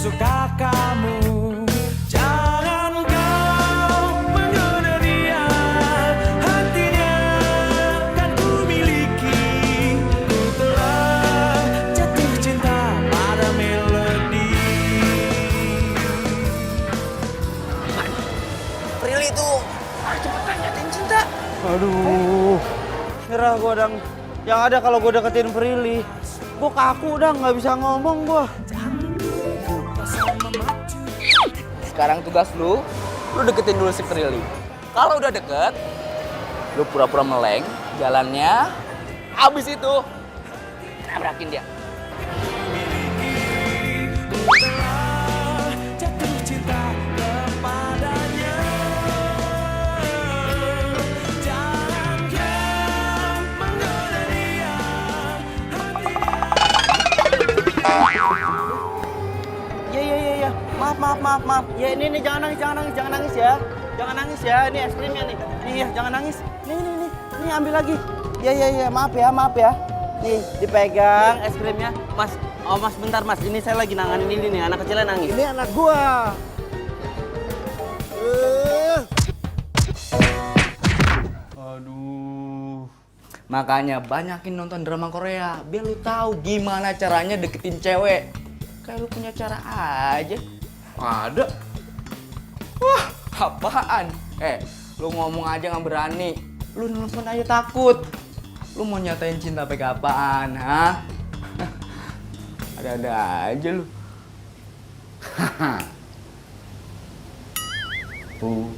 suka kamu. Jangan kau menggoda dia, hatinya kan ku miliki. Ku telah jatuh cinta pada melodi. Prilly itu cepetan nyatain cinta. Aduh, nyerah gue dang. Yang ada kalau gue deketin Prilly, gue kaku udah nggak bisa ngomong gue. Sekarang tugas lu deketin dulu si Prilly. Kalau udah deket, lu pura-pura meleng jalannya, abis itu tabrakin dia. Jatuh cinta kepadanya. Jangan kau menggoda dia, Iya. Maaf. Ya ini jangan nangis ya. Jangan nangis ya. Ini es krimnya nih. Iya, jangan nangis. Nih ambil lagi. Iya. Maaf ya. Nih dipegang es krimnya. Mas, mas bentar mas. Ini saya lagi nanganin ini nih. Anak kecilnya nangis. Ini anak gua. Aduh. Makanya banyakin nonton drama Korea, biar lu tahu gimana caranya deketin cewek. Kayak lu punya cara aja. Ada. Wah, apaan? Lu ngomong aja nggak berani. Lu nelfon aja takut. Lu mau nyatain cinta pakai apaan, ha? Ada-ada aja lu. Who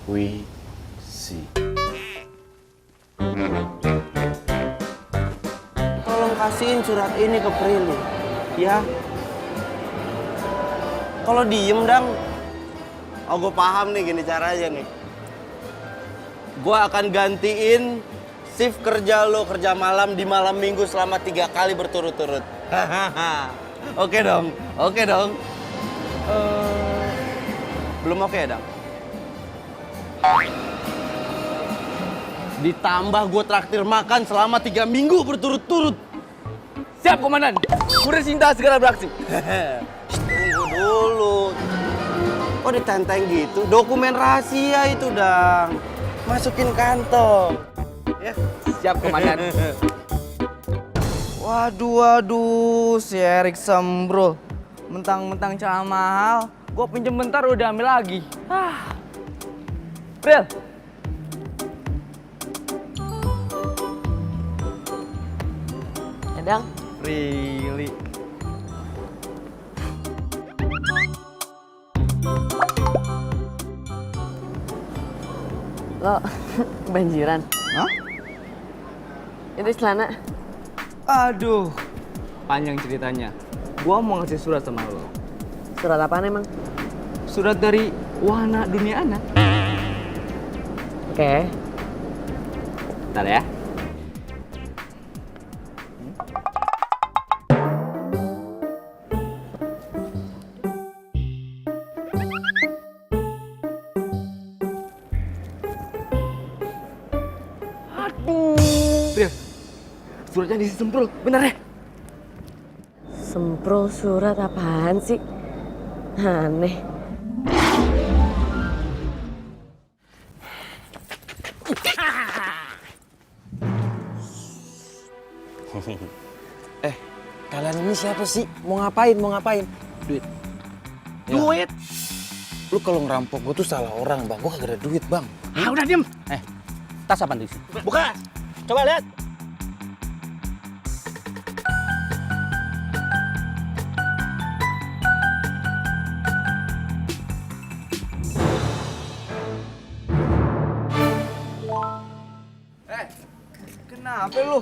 we see. Tolong kasihin surat ini ke Prilly, ya. Kalau diem dang, gue paham nih gini caranya nih. Gue akan gantiin shift kerja lo kerja malam di malam minggu selama 3 kali berturut-turut. Oke dong. Belum oke ya, Dang? Ditambah gue traktir makan selama 3 minggu berturut-turut. Siap, Komandan. Kurir cinta segera beraksi. Tunggu dulu. Kok ditenteng gitu? Dokumen rahasia itu, Dang. Masukin kantong. Ya. Siap, Komandan. Waduh, si Erik sembro. Mentang-mentang celana mahal, gua pinjem bentar udah ambil lagi. Bril. Edang, Really. lo kebanjiran. Hah? Itu celana. Aduh, panjang ceritanya. Gua mau ngasih surat sama lo. Surat apaan emang? Surat dari Wahana Dunia Anak. Oke. Bentar ya. Aduh. Suratnya diisi semprul, bener ya? Semprol surat apaan sih? Aneh. Kalian ini siapa sih? Mau ngapain? Duit. Duit? Lu kalau ngerampok gue tuh salah orang, Bang. Gue kagak ada duit, Bang. Udah diem. Tas apa nih? Buka! Coba lihat. Kenapa lu?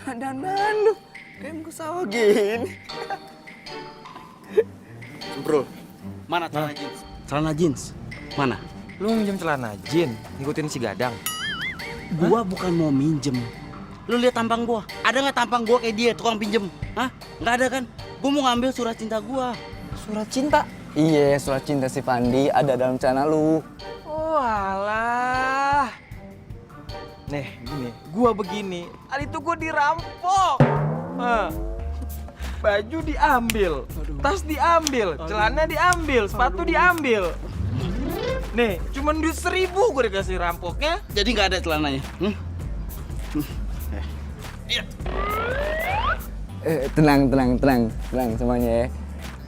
Dandan lu. Kayak muka sawah gini. Bro, mana celana jeans? Celana jeans? Mana? Lu minjem celana jin, ngikutin si Gadang. Gua bukan mau minjem. Lu lihat tampang gua. Ada nggak tampang gua kayak dia tukang pinjem? Hah? Nggak ada kan? Gua mau ngambil surat cinta gua. Surat cinta? Iya, surat cinta si Pandi ada dalam celana lu. Oh alah. Nih, gini, gua begini. Tadi tuh gua dirampok. Baju diambil, tas diambil, celana diambil, sepatu diambil. Nih, cuman duit 1.000 gue dikasih rampoknya. Jadi nggak ada celananya. Tenang semuanya ya.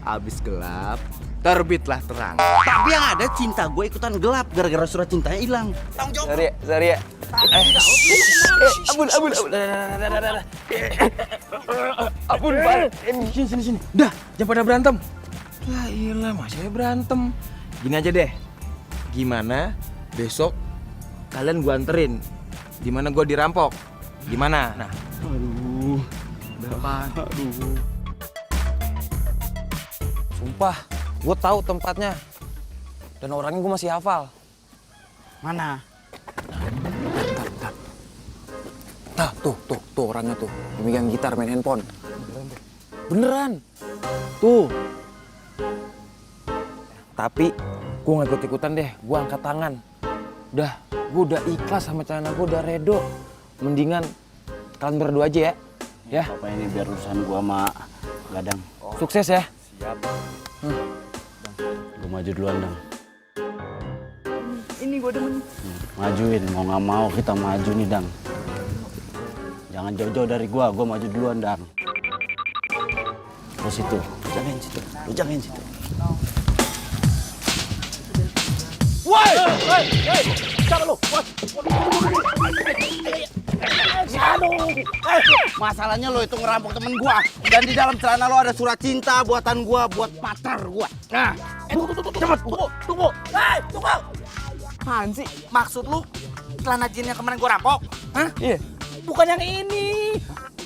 Abis gelap, terbitlah terang. Tapi yang ada cinta gue ikutan gelap gara-gara surat cintanya hilang. Tanggung jawab. Sorry ya. Ampun. Ampun, Pak. Sini. Dah, jangan pada berantem. Ya iyalah, masih berantem. Gini aja deh. Gimana besok kalian gua anterin? Dimana gua dirampok? Gimana? Nah. Aduh. Sumpah, gua tahu tempatnya. Dan orangnya gua masih hafal. Mana? Nah, tuh orangnya tuh. Yang megang gitar, main handphone. Beneran. Tuh. Tapi gue gak ikut-ikutan deh, gue angkat tangan. Gue udah ikhlas sama celana gue, udah redo. Mendingan kalian berdua aja ya. Ya. Apa ini biar urusan gua sama Gadang. Sukses ya. Siap. Gua maju duluan, Dang. Ini gue demen. Majuin, mau nggak mau kita maju nih, Dang. Jangan jauh-jauh dari gua maju duluan, Dang. Terus itu, lu jagain situ. Woi! Siapa lu? Masalahnya lo itu ngerampok temen gua. Dan di dalam celana lo ada surat cinta buatan gua buat pacar gua. Nah, cepet, tunggu. Tunggu. Apaan sih? Maksud lu celana jin yang kemarin gua rampok? Hah? Iya. Bukan yang ini.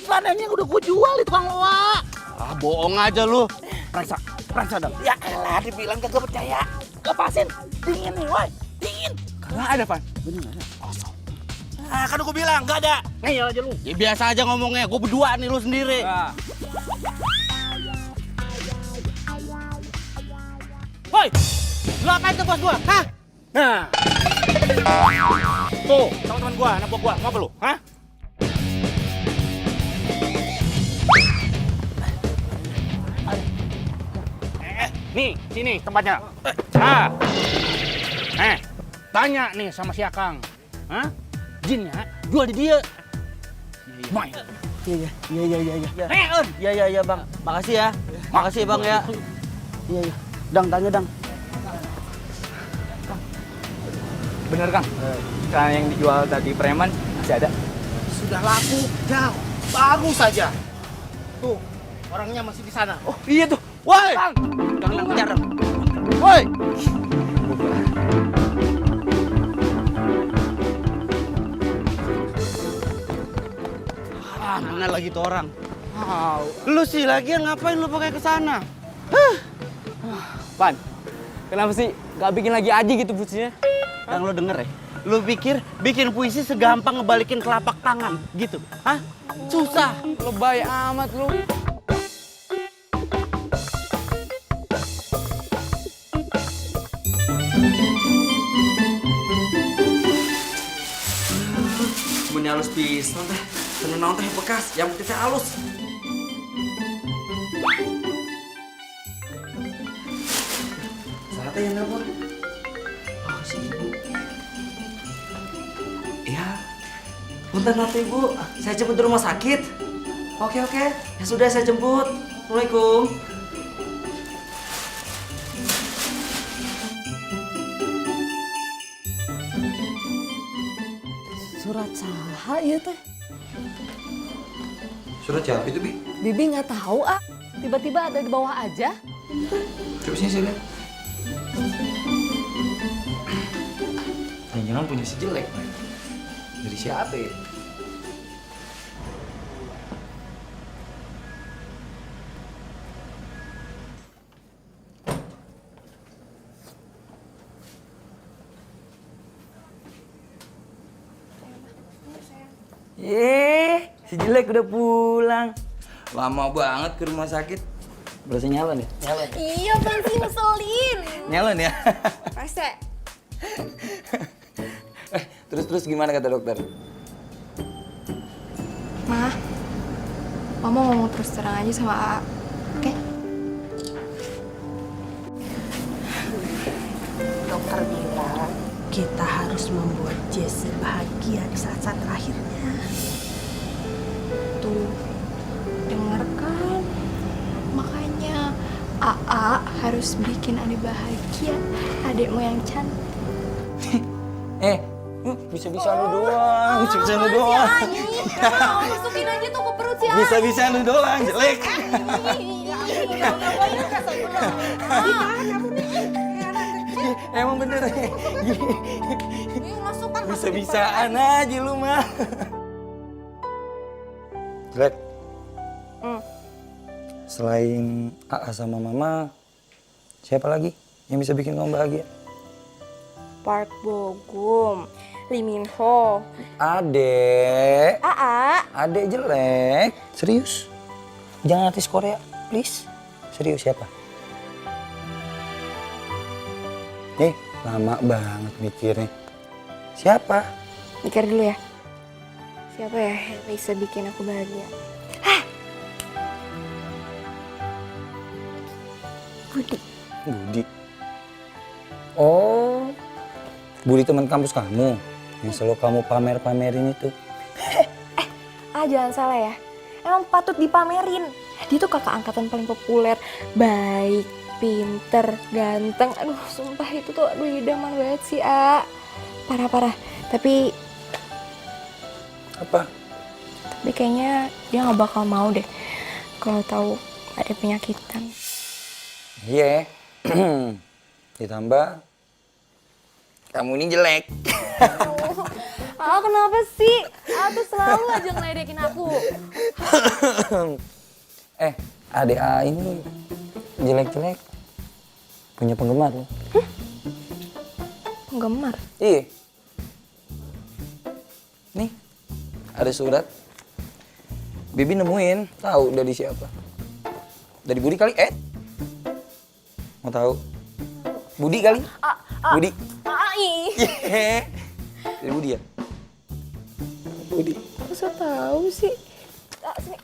Celananya udah gua jual di tukang loa. Ah, bohong aja lu. Periksa dong. Ya elah, dibilang kagak percaya. Lepasin. Dingin nih, woi. Dingin. Kagak ada, Pan. Bener nggak ada? Kosong. Ah, kan gua bilang nggak ada. Ngeyel aja lu. Ya biasa aja ngomongnya. Gua berdua nih, lu sendiri. Nah. Woi, lu apain tuh bos gua? Hah? Nah. Tuh, teman-teman gua, anak buah gua. Mau apa lu? Hah? Nih, sini tempatnya. Nah, tanya nih sama si Akang. Hah? Jinnya jual di dia. Mai. Iya. Un. Iya, Bang. Makasih ya. Makasih, Bang ya. Iya. Dang, tanya, Dang. Bener, Kang. Celana yang dijual tadi preman masih ada. Sudah laku, jauh. Bagus saja. Tuh, orangnya masih di sana. Oh, iya tuh. Woi! Jangan kejar. Woi! Mana lagi tuh orang? Lu sih lagian ngapain lu pakai ke sana? Pan, kenapa sih gak bikin lagi aja gitu puisinya? Yang lu denger ya? Lu pikir bikin puisi segampang ngebalikin telapak tangan gitu? Hah? Susah. Lebay amat lu. Bener halus pisan teh. Tenang teh bekas, yang penting teh halus. Saatnya yang nelpon. Oh, si ibu. Iya. Punten atuh ibu, saya jemput di rumah sakit. Oke. Ya sudah saya jemput. Assalamualaikum. Surat saha ieu teh? Surat siapa itu, Bi? Bibi nggak tahu ah. Tiba-tiba ada di bawah aja. Coba sini saya lihat. Jangan punya si jelek, Pak. Dari siapa ya? Si jelek udah pulang. Lama banget ke rumah sakit. Berasa nyala nih? Iya, Bang sih ngeselin. Nyalon ya. Rese. Terus gimana kata dokter? Ma, Mama ngomong terus terang aja sama A. dokter bilang kita harus membuat Jessie bahagia di saat-saat terakhirnya. Tuh, denger kan? Makanya AA harus bikin adek bahagia, adekmu yang cantik. Bisa-bisa lu doang, bisa-bisa lu doang. Masukin aja tuh ke perut si Ani. Bisa-bisa lu doang, jelek. Emang bener. Bisa-bisaan aja lu mah. Jelek. Selain AA sama Mama, siapa lagi yang bisa bikin kamu bahagia? Park Bogum, Lee Min Ho, Adek. AA. Adek jelek. Serius? Jangan artis Korea, please. Serius siapa? Lama banget mikirnya. Siapa? Mikir dulu ya. Siapa ya yang bisa bikin aku bahagia? Budi. Oh, Budi teman kampus kamu yang selalu kamu pamer-pamerin itu. Jangan salah ya. Emang patut dipamerin. Dia tuh kakak angkatan paling populer, baik, pinter, ganteng. Aduh, sumpah itu tuh idaman banget sih, A. Parah-parah. Tapi Apa? kayaknya dia nggak bakal mau deh kalau tahu ada penyakitan. Iya. Ditambah kamu ini jelek. Kenapa sih? Tuh selalu aja ngeledekin aku. Adek A ini jelek-jelek punya penggemar loh. Penggemar? Iya. Nih, ada surat. Bibi nemuin, tahu dari siapa? Dari Budi kali? Mau tahu? Budi kali? Budi. Dari Budi ya? Budi. Masa tahu sih? Sini.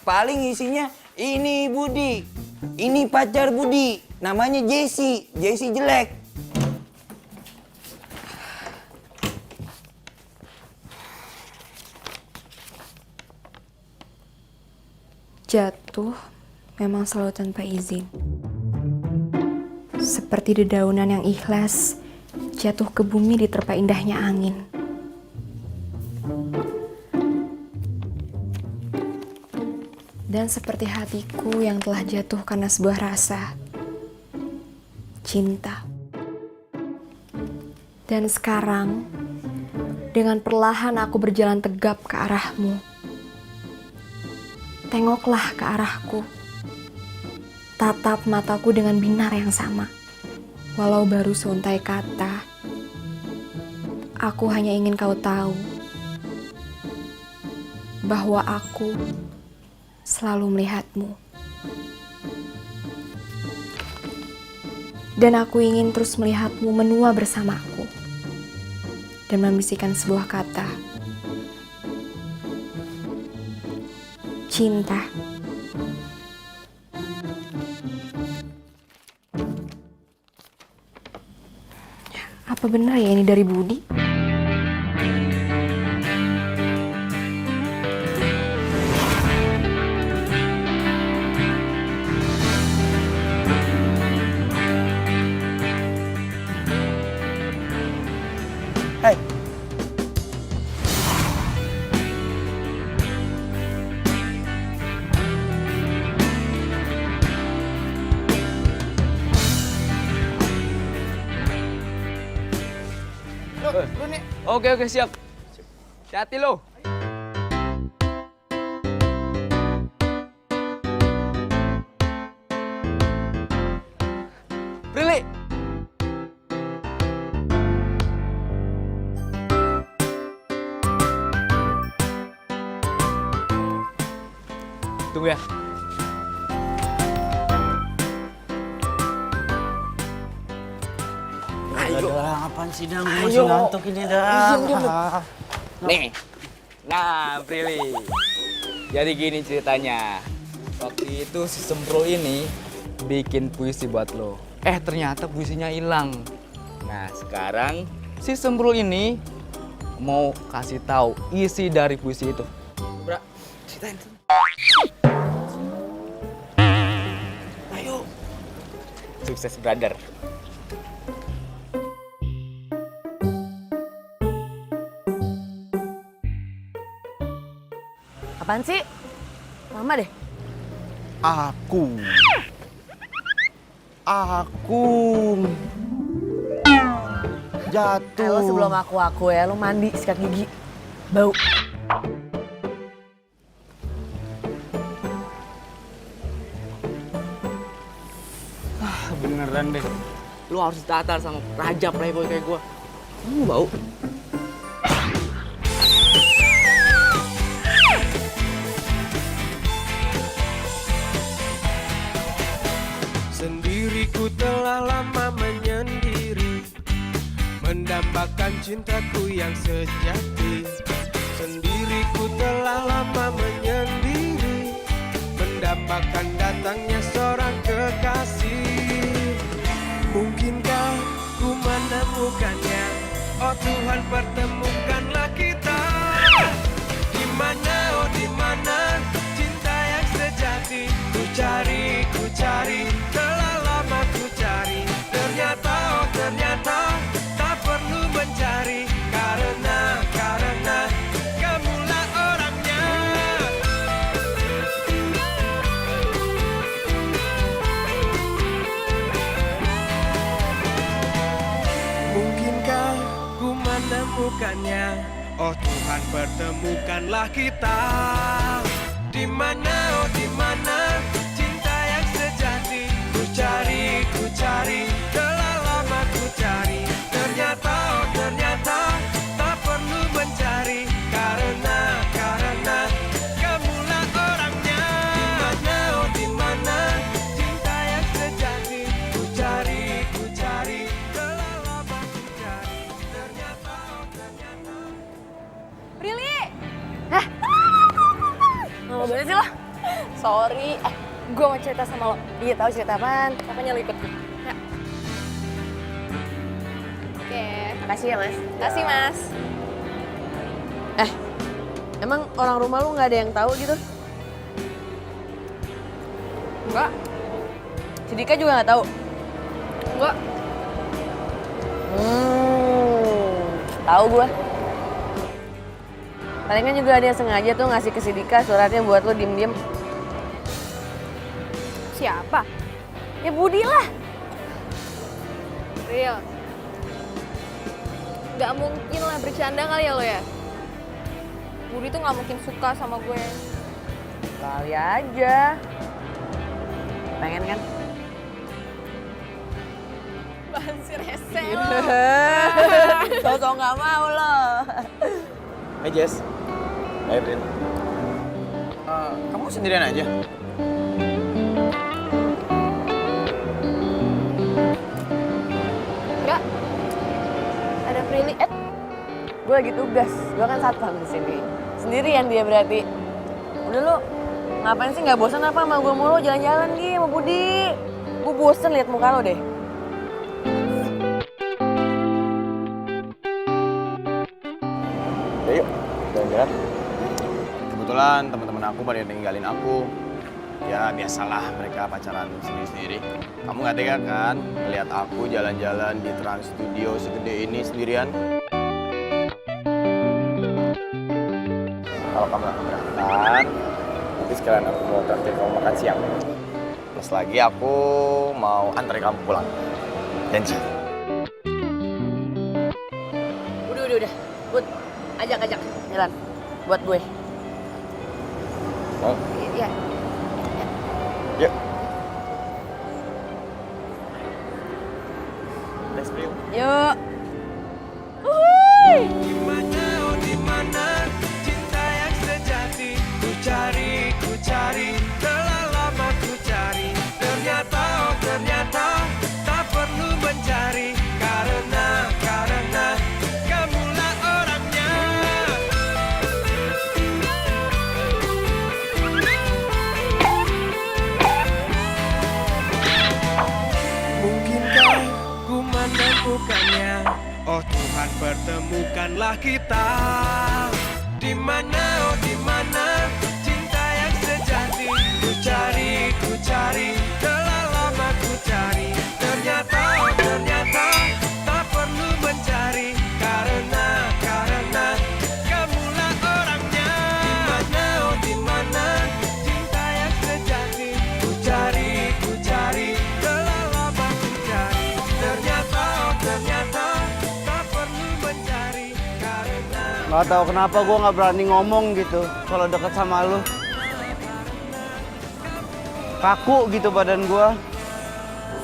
Paling isinya ini Budi. Ini pacar Budi. Namanya Jessie. Jessie jelek. Jatuh memang selalu tanpa izin. Seperti dedaunan yang ikhlas jatuh ke bumi diterpa indahnya angin. Dan seperti hatiku yang telah jatuh karena sebuah rasa cinta. Dan sekarang dengan perlahan aku berjalan tegap ke arahmu. Tengoklah ke arahku. Tatap mataku dengan binar yang sama. Walau baru seuntai kata, aku hanya ingin kau tahu bahwa aku selalu melihatmu. Dan aku ingin terus melihatmu menua bersamaku dan membisikkan sebuah kata, cinta. Apa benar ya ini dari Budi? Hai. Oke, siap. Hati-hati lo. Prilly. Tunggu ya. Apaan sih, Dang? Masih ngantuk ini, Dang. Nih. Nah, Prilly. Jadi gini ceritanya. Waktu Itu si Semprul ini bikin puisi buat lo. Ternyata puisinya hilang. Nah, sekarang si Semprul ini mau kasih tahu isi dari puisi itu. Bra, ceritain. Ayo. Sukses, brother. Apaan sih? Lama deh. Aku jatuh. Lo sebelum aku ya, lo mandi sikat gigi. Bau. Beneran deh. Lu harus ditatar sama raja playboy kayak gua. Kamu bau? Sendiriku telah lama menyendiri, mendambakan cintaku yang sejati. Sendiriku telah lama menyendiri, mendambakan datangnya seorang kekasih. Mungkinkah ku menemukannya? Oh Tuhan, pertemukanlah kita. Di mana, oh di mana cinta yang sejati? Ku cari, telah lama ku cari. Ternyata, oh ternyata tak perlu mencari. Karena kamulah orangnya. Mungkinkah ku menemukannya? Oh Tuhan, pertemukanlah kita. Di mana, oh di mana cinta yang sejati? Ku cari, telah lama ku cari. Ternyata, oh ternyata tak perlu mencari. Karena kamulah orangnya. Di mana, oh di mana cinta yang sejati? Ku cari, telah lama ku cari. Ternyata, oh ternyata. Prilly! Lama banget sih lo. Sorry, gue mau cerita sama lo. Iya tahu cerita apaan? Makanya lo ikut gue. Ya. Oke. Makasih ya mas. Makasih, Mas. Emang orang rumah lu nggak ada yang tahu gitu? Enggak. Si Dika juga nggak tahu. Enggak. Tahu gue. Palingan juga ada yang sengaja tuh ngasih ke si Dika suratnya buat lo diem-diem. Siapa? Ya Budi lah. Real. Gak mungkin lah, bercanda kali ya lo ya? Budi tuh gak mungkin suka sama gue. Kali aja. Pengen kan? Bahan si rese lo. Tau-tau nggak mau lo. Hai Jess. Hai Prin. Kamu sendirian aja? Enggak. Ada Prilly. Gue lagi tugas. Gue kan satpam di sini. Sendirian dia berarti. Udah lo, ngapain sih nggak bosan apa sama gue mulu jalan-jalan Gi sama Budi? Gue bosen liat muka lo deh. Ya yuk, jalan-jalan. Kebetulan teman-teman aku pada ninggalin aku. Ya biasalah mereka pacaran sendiri-sendiri. Kamu nggak tega kan melihat aku jalan-jalan di Trans Studio segede ini sendirian? Kalau kamu nggak keberatan, nanti sekalian aku mau traktir kamu makan siang. Plus lagi aku mau antar kamu pulang. Janji. Udah. Bud, ajak jalan buat gue. Mau? Iya. Yuk. Let's go. Yuk. Di mana, oh di mana cinta yang sejati? Ku cari, telah lama ku cari. Ternyata, oh ternyata tak perlu mencari. Karena kamulah orangnya. menemukannya. Oh Tuhan, pertemukanlah kita. Di mana, oh di mana cinta yang sejati? Ku cari, telah lama ku cari. Ternyata, oh ternyata tak perlu mencari. Karena kamulah orangnya. Di mana cinta yang sejati? Ku cari, telah lama ku cari. Ternyata, oh ternyata tak perlu mencari. Karena Gak tahu kenapa gue nggak berani ngomong gitu kalau deket sama lu. Kaku gitu badan gue.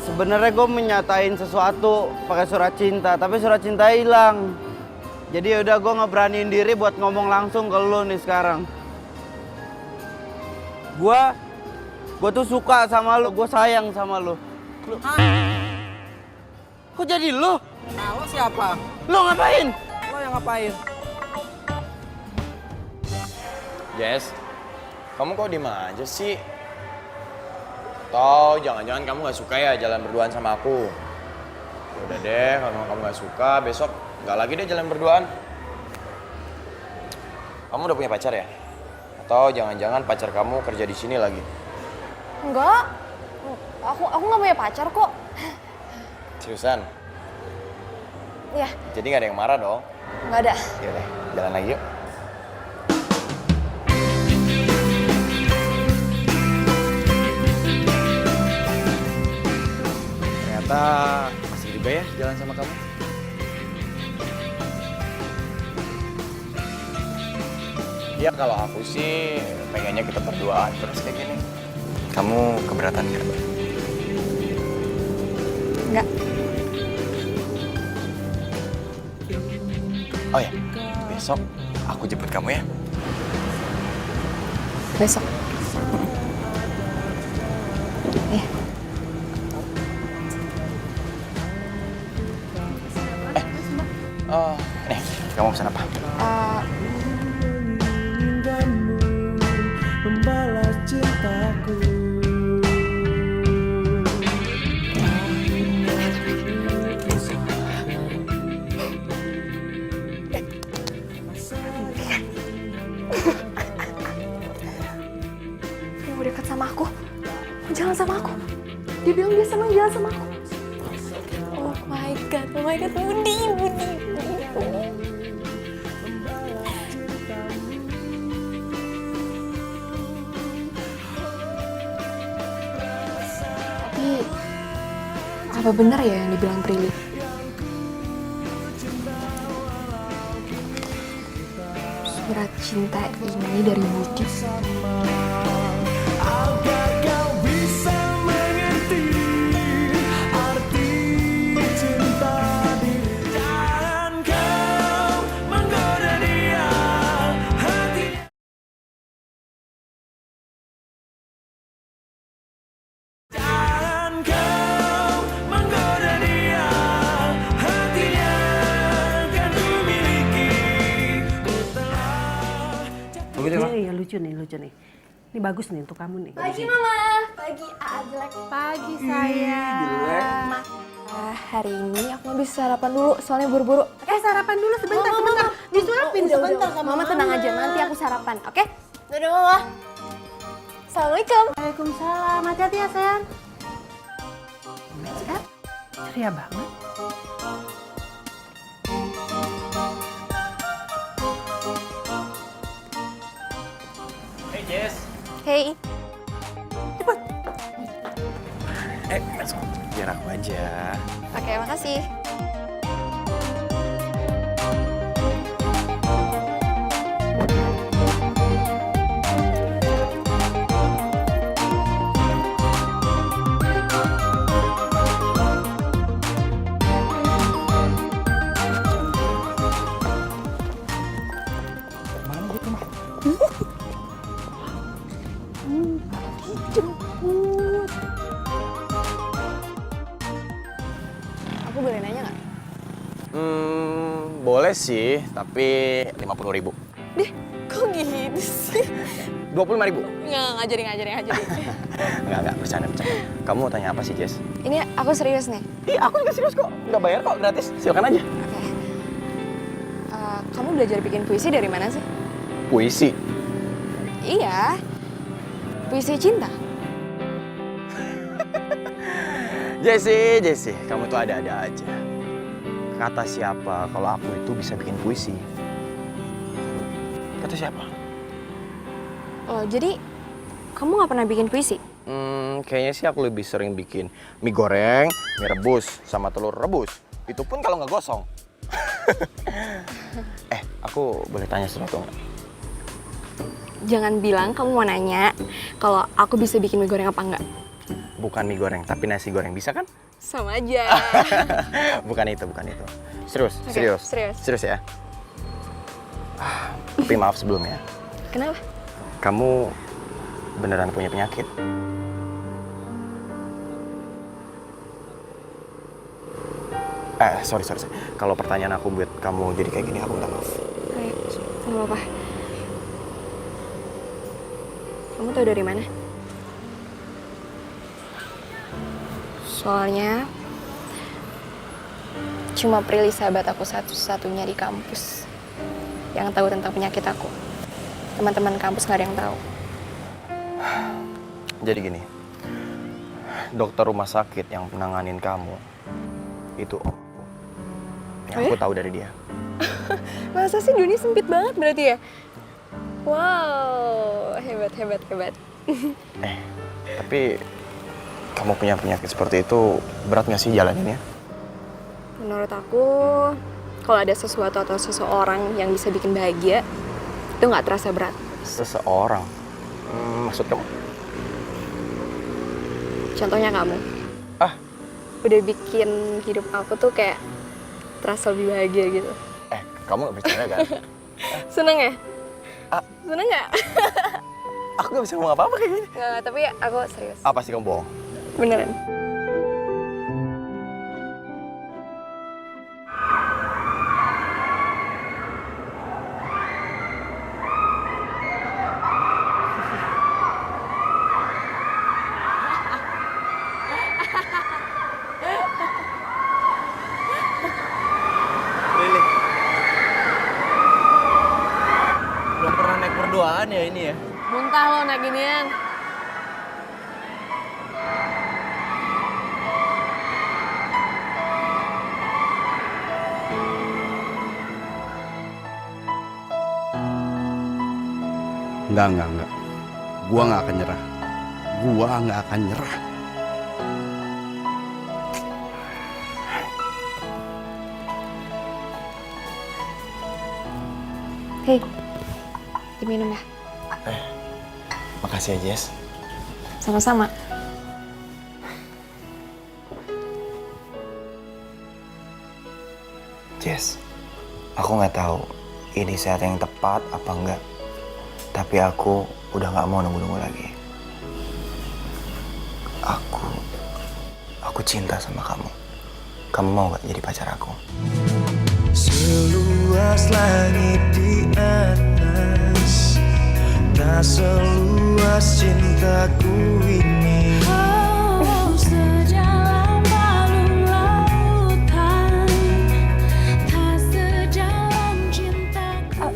Sebenarnya gue menyatain sesuatu pakai surat cinta, tapi surat cinta hilang. Jadi udah gue nggak beraniin diri buat ngomong langsung ke lu nih sekarang. Gue tuh suka sama lu, gue sayang sama lu. Kok jadi lu? Nah, lo siapa? Lu ngapain? Lo yang ngapain? Jess, kamu kok diem aja sih? Atau jangan-jangan kamu gak suka ya jalan berduaan sama aku? Udah deh, kalau kamu gak suka, besok gak lagi deh jalan berduaan. Kamu udah punya pacar ya? Atau jangan-jangan pacar kamu kerja di sini lagi? Enggak, aku nggak punya pacar kok. Seriusan? Ya, Jadi gak ada yang marah dong? nggak ada. Yaudah, jalan lagi yuk. Ternyata masih juga ya jalan sama kamu. Ya kalau aku sih pengennya kita berduaan terus kayak gini. Kamu keberatan nggak? Enggak. Oh ya, besok aku jemput kamu ya. Besok. Iya. Oh, nih, kamu pesan apa? membalas cintaku. Dia mau dekat sama aku. Jalan sama aku. Dia bilang dia senang jalan sama aku. Oh my god, Budi. Tapi apa benar ya yang dibilang Prilly? Surat cinta ini dari Budi. Agar kau bisa mengerti arti cinta diri. Jangan kau menggoda dia hatinya. Jangan kau menggoda dia hatinya kan ku miliki. Ku telah Ini ya lucu nih. Ini bagus nih untuk kamu nih. Pagi Mama, pagi jelek. Pagi sayang. Hari ini aku mau bisa sarapan dulu, soalnya buru-buru. Sarapan dulu sebentar. Disuapin sebentar sama Mama tenang aja, nanti aku sarapan, oke? Dadah Mama. Assalamualaikum. Waalaikumsalam. Hati-hati ya sayang. Ceria banget. Hey Jess. Hey. Masuk. Biar aku aja. Oke, makasih. Aku boleh nanya nggak? Boleh sih, tapi 50.000. Deh, kok gitu sih? 25.000. Nggak jadi. Enggak, bercanda. Kamu mau tanya apa sih, Jess? Ini aku serius nih. Ih, aku juga serius kok. Nggak bayar kok, gratis. Silakan aja. Oke. Kamu belajar bikin puisi dari mana sih? Puisi. Iya. Puisi cinta. Jessie, kamu tuh ada-ada aja. Kata siapa kalau aku itu bisa bikin puisi? Kata siapa? Oh, jadi kamu nggak pernah bikin puisi? Kayaknya sih aku lebih sering bikin mie goreng, mie rebus, sama telur rebus. Itu pun kalau nggak gosong. Aku boleh tanya sesuatu nggak? Jangan bilang kamu mau nanya kalau aku bisa bikin mie goreng apa enggak. Bukan mie goreng, tapi nasi goreng bisa kan? Sama aja. Bukan itu. Serius, Oke, serius. Serius ya. Tapi maaf sebelumnya. Kenapa? Kamu beneran punya penyakit? Sorry. Kalau pertanyaan aku buat kamu jadi kayak gini, aku minta maaf. Nggak apa-apa. Kamu tahu dari mana? Soalnya cuma Prilly sahabat aku satu-satunya di kampus yang tahu tentang penyakit aku. Teman-teman kampus nggak ada yang tahu. Jadi gini, dokter rumah sakit yang menanganin kamu itu om aku. Yang aku tahu dari dia. Masa sih dunia sempit banget berarti ya? Wow, hebat. Tapi kamu punya penyakit seperti itu berat nggak sih jalaninnya? Menurut aku, kalau ada sesuatu atau seseorang yang bisa bikin bahagia, itu nggak terasa berat. Seseorang? Maksud kamu? Contohnya kamu. Udah bikin hidup aku tuh kayak terasa lebih bahagia gitu. Kamu nggak bercanda kan? Seneng ya? Seneng nggak? Aku nggak bisa ngomong apa-apa kayak gini. Nggak, tapi aku serius. Apa sih kamu bohong? Beneran. Lili. Belum pernah naik berduaan ya ini ya? Muntah lo naik ginian. Enggak. Gua nggak akan nyerah. Gua nggak akan nyerah. Hei, diminum ya? Makasih ya, Jess. Sama-sama. Jess, aku nggak tahu ini saat yang tepat apa enggak. Tapi aku udah nggak mau nunggu-nunggu lagi. Aku cinta sama kamu. Kamu mau nggak jadi pacar aku? Seluas langit di atas, tak seluas cintaku ini. Oh, sejalan balung lautan, tak sejalan cintaku.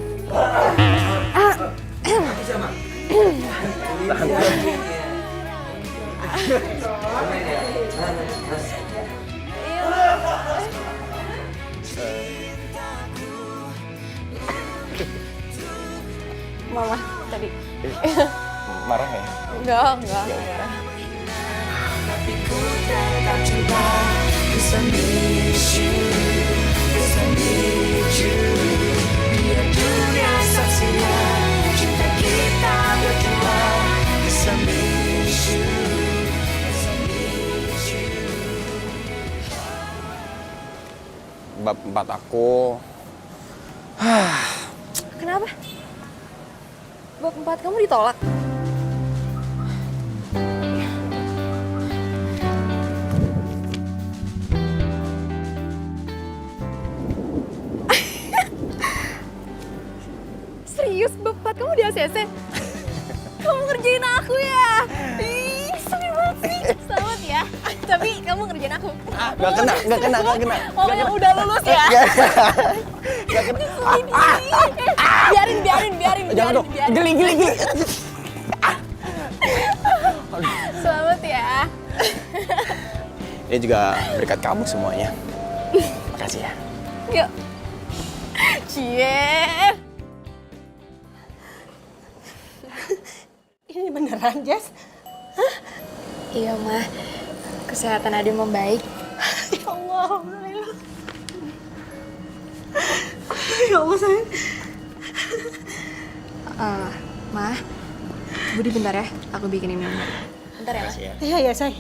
Mama tadi. Marah ya? Enggak marah. Tapi ku tetap cinta, 'cause I need you, 'cause I need you. Biar dunia saksikan cinta kita berdua, 'cause I need you, 'cause I need you. Bab 4 aku. Kenapa? Bab 4 kamu ditolak? Serius, bab 4 kamu di ACC? Kamu ngerjain aku ya? Ih, sedih banget sih. Selamat ya. Tapi kamu ngerjain aku. Gak kena. Pokoknya udah lulus ya. Gak kena. Biarin. Jangan dong. Geli. Selamat ya. Ini juga berkat kamu semuanya. Makasih ya. Yuk. Cie. Ini beneran, Jess? Iya, Ma. Kesehatan Ade membaik. Ya Allah, alhamdulillah. Ya Allah, sayang. Ma, Budi bentar ya. Aku bikinin minum. Bentar ya, Ma. Iya, sayang.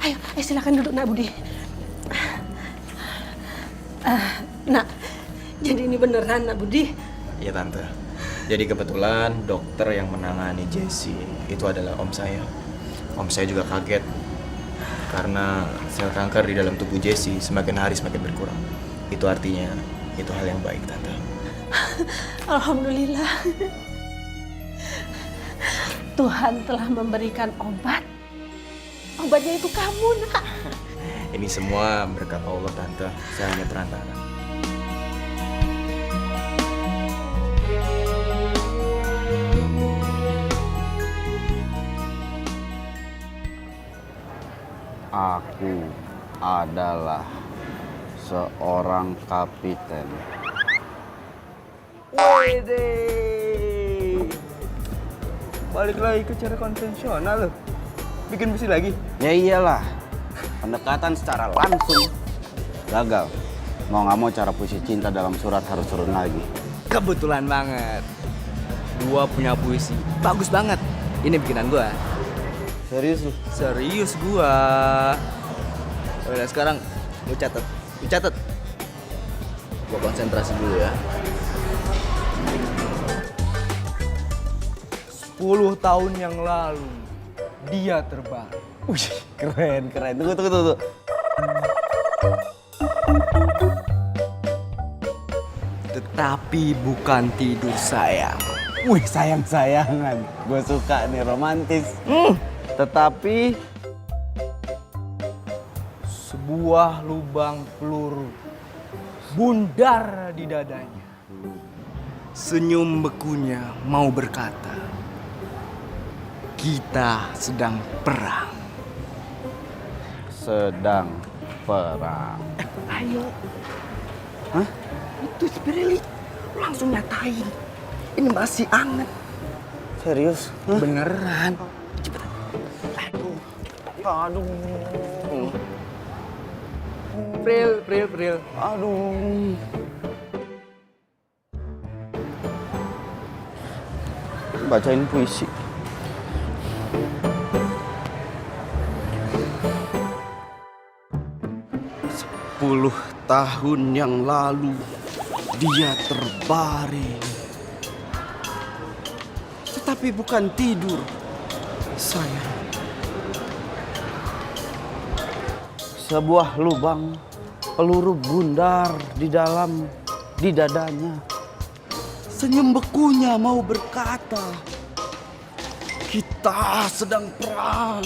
Ayo, silakan duduk, Nak Budi. Nak, jadi ini beneran, Nak Budi? Iya Tante. Jadi kebetulan dokter yang menangani Jessie itu adalah om saya. Om saya juga kaget karena sel kanker di dalam tubuh Jessie semakin hari semakin berkurang. Itu artinya itu hal yang baik, Tante. Alhamdulillah. Tuhan telah memberikan obat. Obatnya itu kamu, Nak. Ini semua berkat Allah, Tante. Saya hanya perantara. Aku adalah seorang kapiten. Wede. Balik lagi ke cara konvensional loh. Bikin besi lagi. Ya iyalah, pendekatan secara langsung gagal. Mau nggak mau cara puisi cinta dalam surat harus turun lagi. Kebetulan banget. Gua punya puisi. Bagus banget. Ini bikinan gua. Serius lu? Serius gua. Udah sekarang lu catat. Gua konsentrasi dulu ya. 10 tahun yang lalu dia terbang. Wih, keren. Tunggu. Tetapi bukan tidur sayang. Wih, sayang-sayangan. Gue suka nih, romantis. Tetapi Sebuah lubang peluru bundar di dadanya. Senyum bekunya mau berkata, kita sedang perang. Ayo. Hah? Itu Spirelli. Langsung nyatain. Ini masih anget. Serius? Beneran. Aduh. Pril. Aduh. Bacain puisi. Sepuluh tahun yang lalu dia terbaring. Tetapi bukan tidur, sayang. Sebuah lubang peluru bundar di dadanya. Senyum bekunya mau berkata, kita sedang perang.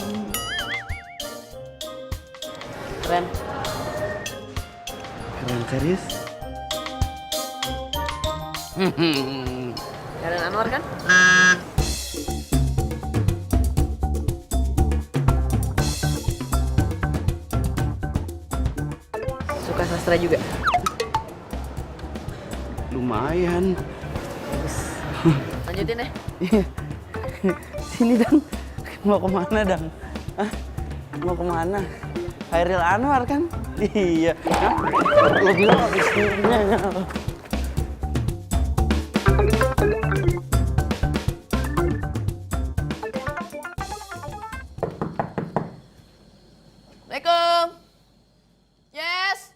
Keren. Keren serius? Karen Anwar kan? Suka sastra juga? Lumayan. Lanjutin deh. Sini Dang. Mau kemana Dang? Hah? Mau kemana? Hairil Anwar kan? Iya. Hah? Lo bilang habis filmnya. Assalamualaikum. Yes.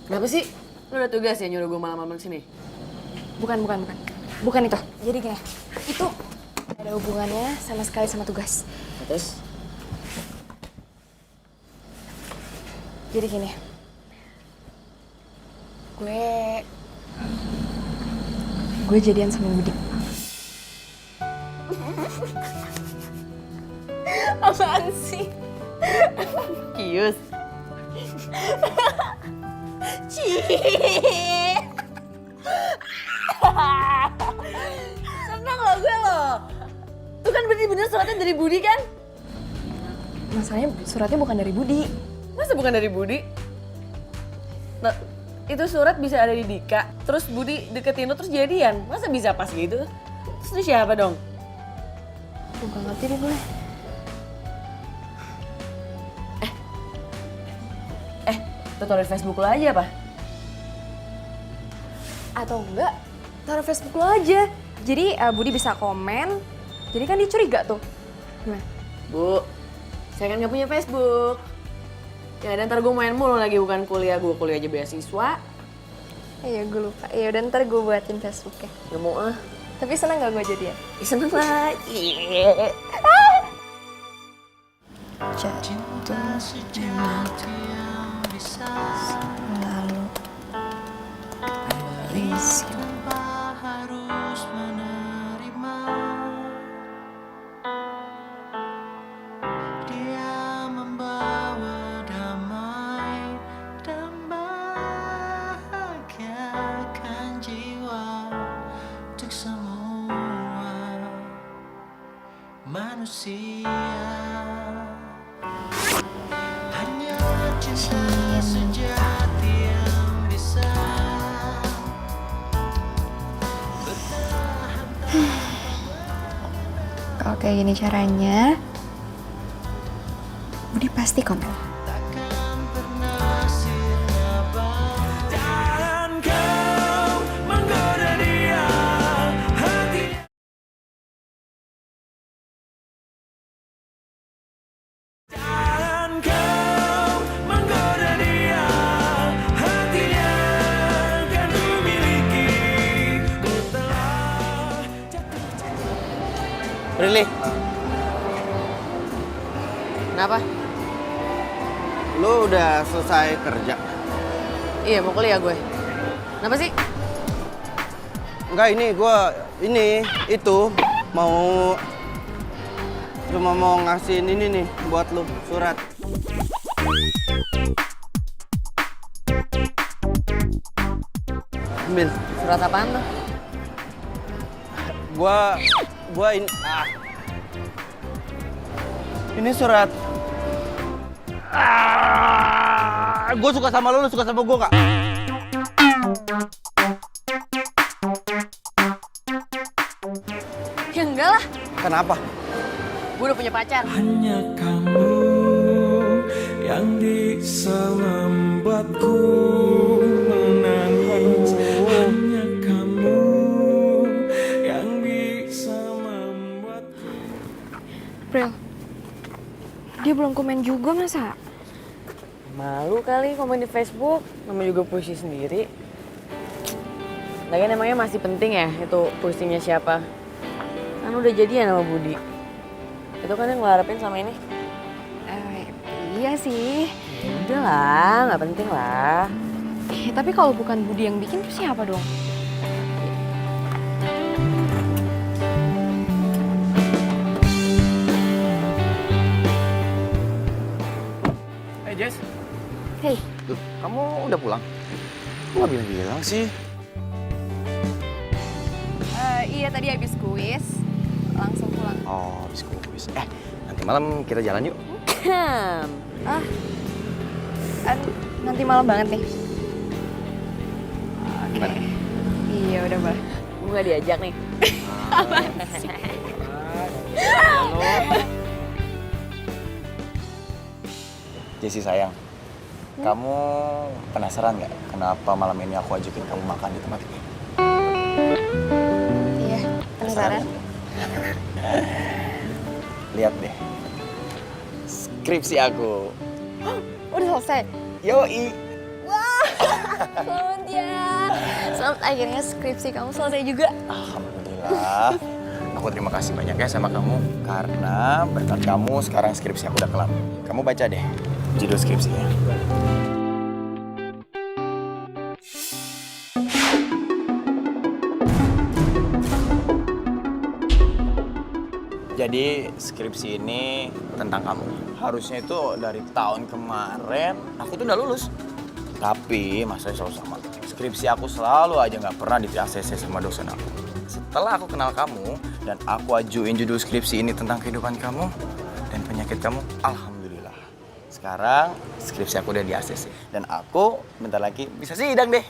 Kenapa sih? Lu udah tugas ya nyuruh gue malam-malam sini? Bukan. Bukan itu. Jadi gini, itu ada hubungannya sama sekali sama tugas. Terus? Jadi gini, gue gue jadian sama Budi. Apaan sih? Kius. Senang loh gue loh. Tuh kan bener-bener suratnya dari Budi kan? Masalahnya suratnya bukan dari Budi. Masa bukan dari Budi? Nah, itu surat bisa ada di Dika, terus Budi deketin lo terus jadian. Masa bisa pas gitu? Terus itu siapa dong? Gue gak ngerti deh gue. Tuh taruh di Facebook lo aja apa? Atau enggak, taruh Facebook lo aja. Jadi Budi bisa komen, jadi kan dia curiga tuh. Gimana? Bu, saya kan gak punya Facebook. Ya dan ntar gue main mulu lagi, bukan kuliah. Gue kuliah aja beasiswa. Iya gue lupa. Iya udah ntar gue buatin Facebooknya. Gak mau ah. Tapi seneng gak gue jadian? Seneng lah. Cinta sejenak yang bisa selalu berisi tanpa harus menerima. Dia membawa damai dan bahagiakan jiwa untuk semua manusia. Hanya cinta sejati yang bisa bertahan. Kalau kayak gini caranya, Budi pasti komen. Takkan pernah sirna bang. Jangan kau menggoda dia, hati. Jangan kau menggoda dia, hatinya kan ku miliki. Ku telah Prilly, Kenapa? lu udah selesai kerja? Iya mau kuliah gue. Kenapa sih? Enggak, itu cuma mau ngasihin ini nih buat lu, surat. Ambil. Surat apaan tuh? Ini surat. Gue suka sama lu suka sama gue nggak? Ya enggak lah. Kenapa? Gue udah punya pacar. hanya kamu yang bisa membuatku menangis. Hanya kamu yang bisa membuatku. Pril, dia belum komen juga masa? Malu kali komen di Facebook, namanya juga puisi sendiri. Lagian emangnya masih penting ya itu puisinya siapa? Kan udah jadian sama Budi. Itu kan yang ngelarapin sama ini. Iya sih. Ya udah lah, nggak penting lah. Tapi kalau bukan Budi yang bikin tuh siapa dong? Hey Jess, Hei, kamu udah pulang? Kok nggak bilang-bilang sih? iya tadi habis kuis, langsung pulang. Oh, habis kuis. Nanti malam kita jalan yuk. Nanti malam banget nih. Gimana? Iya udah boleh. Gue nggak diajak nih. Jessie sayang, kamu penasaran nggak kenapa malam ini aku ajakin kamu makan di tempat ini? Iya, penasaran. Lihat deh, skripsi aku. Udah selesai? Yoi. Selamat ya. Selamat akhirnya skripsi kamu selesai juga. Alhamdulillah. Aku terima kasih banyak ya sama kamu karena berkat kamu sekarang skripsi aku udah kelar. Kamu baca deh judul skripsinya. Jadi skripsi ini tentang kamu. Harusnya itu dari tahun kemarin aku tuh udah lulus. Tapi masalahnya selalu sama. Skripsi aku selalu aja nggak pernah di ACC sama dosen aku. Setelah aku kenal kamu dan aku ajuin judul skripsi ini tentang kehidupan kamu dan penyakit kamu, alhamdulillah. Sekarang skripsi aku udah di ACC dan aku bentar lagi bisa sidang deh.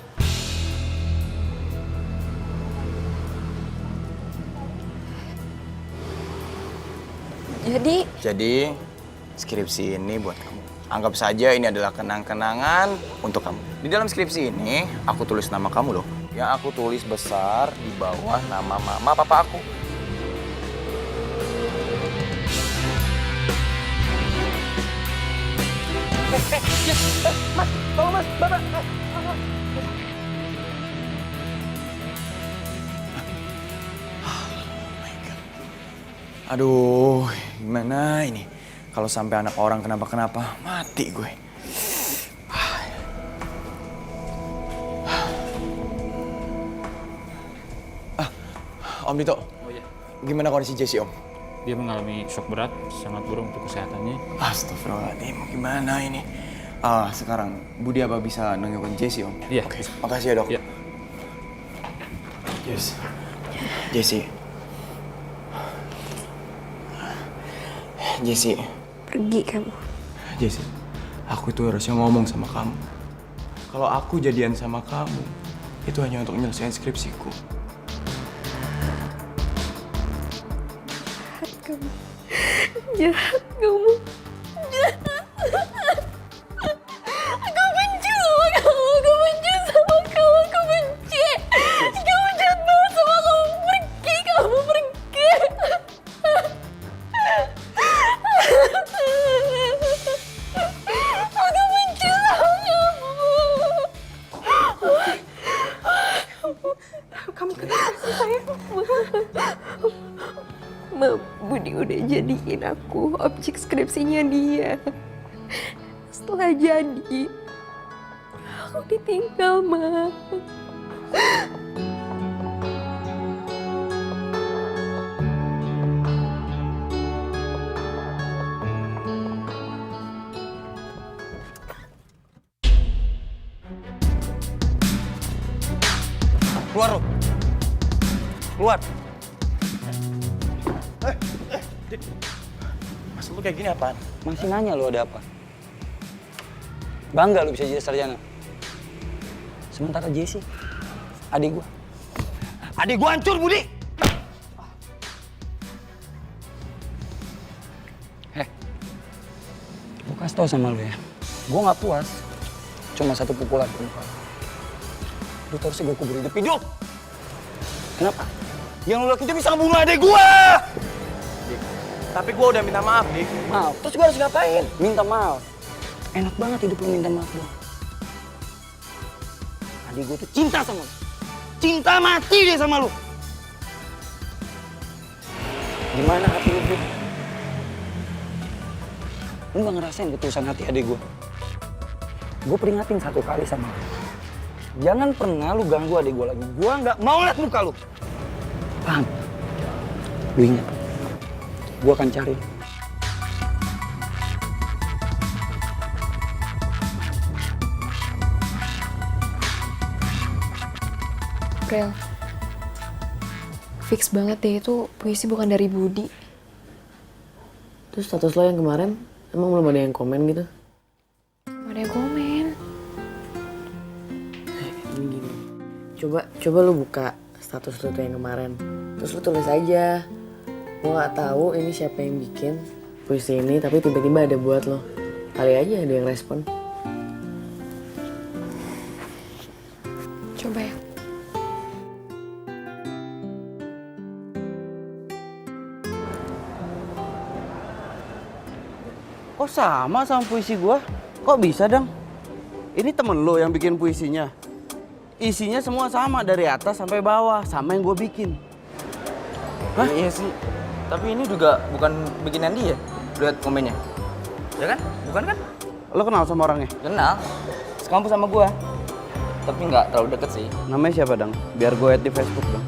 Jadi skripsi ini buat kamu. Anggap saja ini adalah kenang-kenangan untuk kamu. Di dalam skripsi ini aku tulis nama kamu loh. Yang aku tulis besar di bawah nama mama papa aku. Mas, tolong mas, bapak. Aduh, gimana ini? Kalau sampai anak orang kenapa-kenapa, mati gue. Om Dito. Oh iya. Gimana kondisi Jessie, Om? Dia mengalami shock berat, sangat buruk untuk kesehatannya. Astagfirullahaladzim, gimana ini? Sekarang Budi apa bisa nengokin Jessie, Om? Iya. Oke, makasih ya, Dok. Iya. Yes. Jessie. Jessie. Pergi kamu. Jessie, aku itu harusnya ngomong sama kamu. Kalau aku jadian sama kamu, itu hanya untuk nyelesain skripsiku. Jahat kamu. Jahat. Aku benci sama kamu. Aku benci sama kamu. Aku benci. Kamu jahat banget sama kamu. Pergi, kamu pergi. Aku benci sama kamu. Kamu kenapa sih sayang? Budi udah jadiin aku objek skripsinya dia. Setelah jadi, aku ditinggal, Ma. Keluar lo. Keluar. Maksud lu kayak gini apaan? Masih nanya lu ada apa? Bangga lu bisa jadi sarjana. Sementara Jessie, adik gua. Adik gua hancur, Budi! Gua kasih tau sama lu ya. Gua nggak puas. Cuma satu pukulan ke muka. Lu harusnya gua kubur hidup. Kenapa? Yang lu lakuin itu bisa ngebunuh adik gua! Tapi gua udah minta maaf, Dik. Maaf? Terus gua harus ngapain? Minta maaf. Enak banget hidup lu minta maaf doang. Adik gua tuh cinta sama lu. Cinta mati dia sama lu. Gimana hati lu, Bud? Lu gak ngerasain ketulusan hati adik gua? Gua peringatin satu kali sama lu. Jangan pernah lu ganggu adik gua lagi. Gua nggak mau liat muka lu. Paham? Lu ingat? Gua akan cari. Rel, fix banget deh itu puisi bukan dari Budi. Terus status lo yang kemarin, emang belum ada yang komen gitu? Gak ada yang komen. Gini. Coba lu buka status lu tuh yang kemarin. Terus lu tulis aja. Gue gak tahu ini siapa yang bikin puisi ini, tapi tiba-tiba ada buat lo. Kali aja ada yang respon. Coba ya. Kok sama puisi gua? Kok bisa, Dang? Ini temen lo yang bikin puisinya? Isinya semua sama dari atas sampai bawah, sama yang gua bikin. Hah? Iya sih. Tapi ini juga bukan bikinan dia. Lihat komennya. Ya kan? Bukan kan? Lo kenal sama orangnya? Kenal. Sekampus sama gua. Tapi nggak terlalu deket sih. Namanya siapa, Dang? Biar gue add di Facebook, Dang.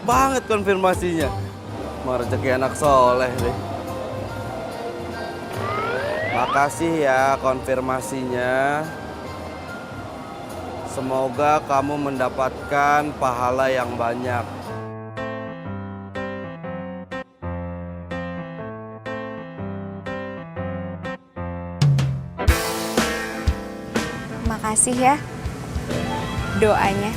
banget konfirmasinya. Mau rezeki anak soleh deh. Makasih ya konfirmasinya. Semoga kamu mendapatkan pahala yang banyak. Makasih ya doanya.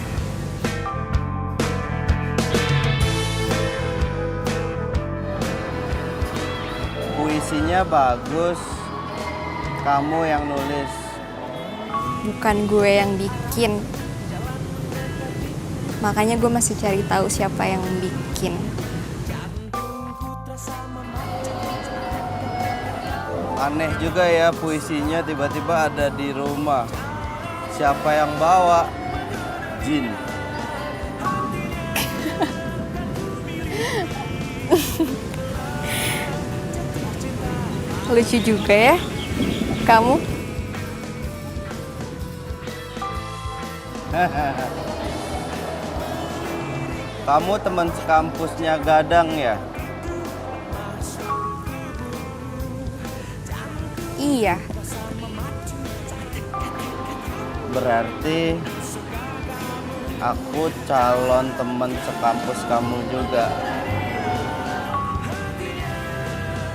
Puisinya bagus. Kamu yang nulis. Bukan gue yang bikin. Makanya gue masih cari tahu siapa yang bikin. Aneh juga ya puisinya tiba-tiba ada di rumah. Siapa yang bawa? Jin. Lucu juga ya kamu. Kamu teman sekampusnya Gadang ya? Iya. Berarti aku calon teman sekampus kamu juga.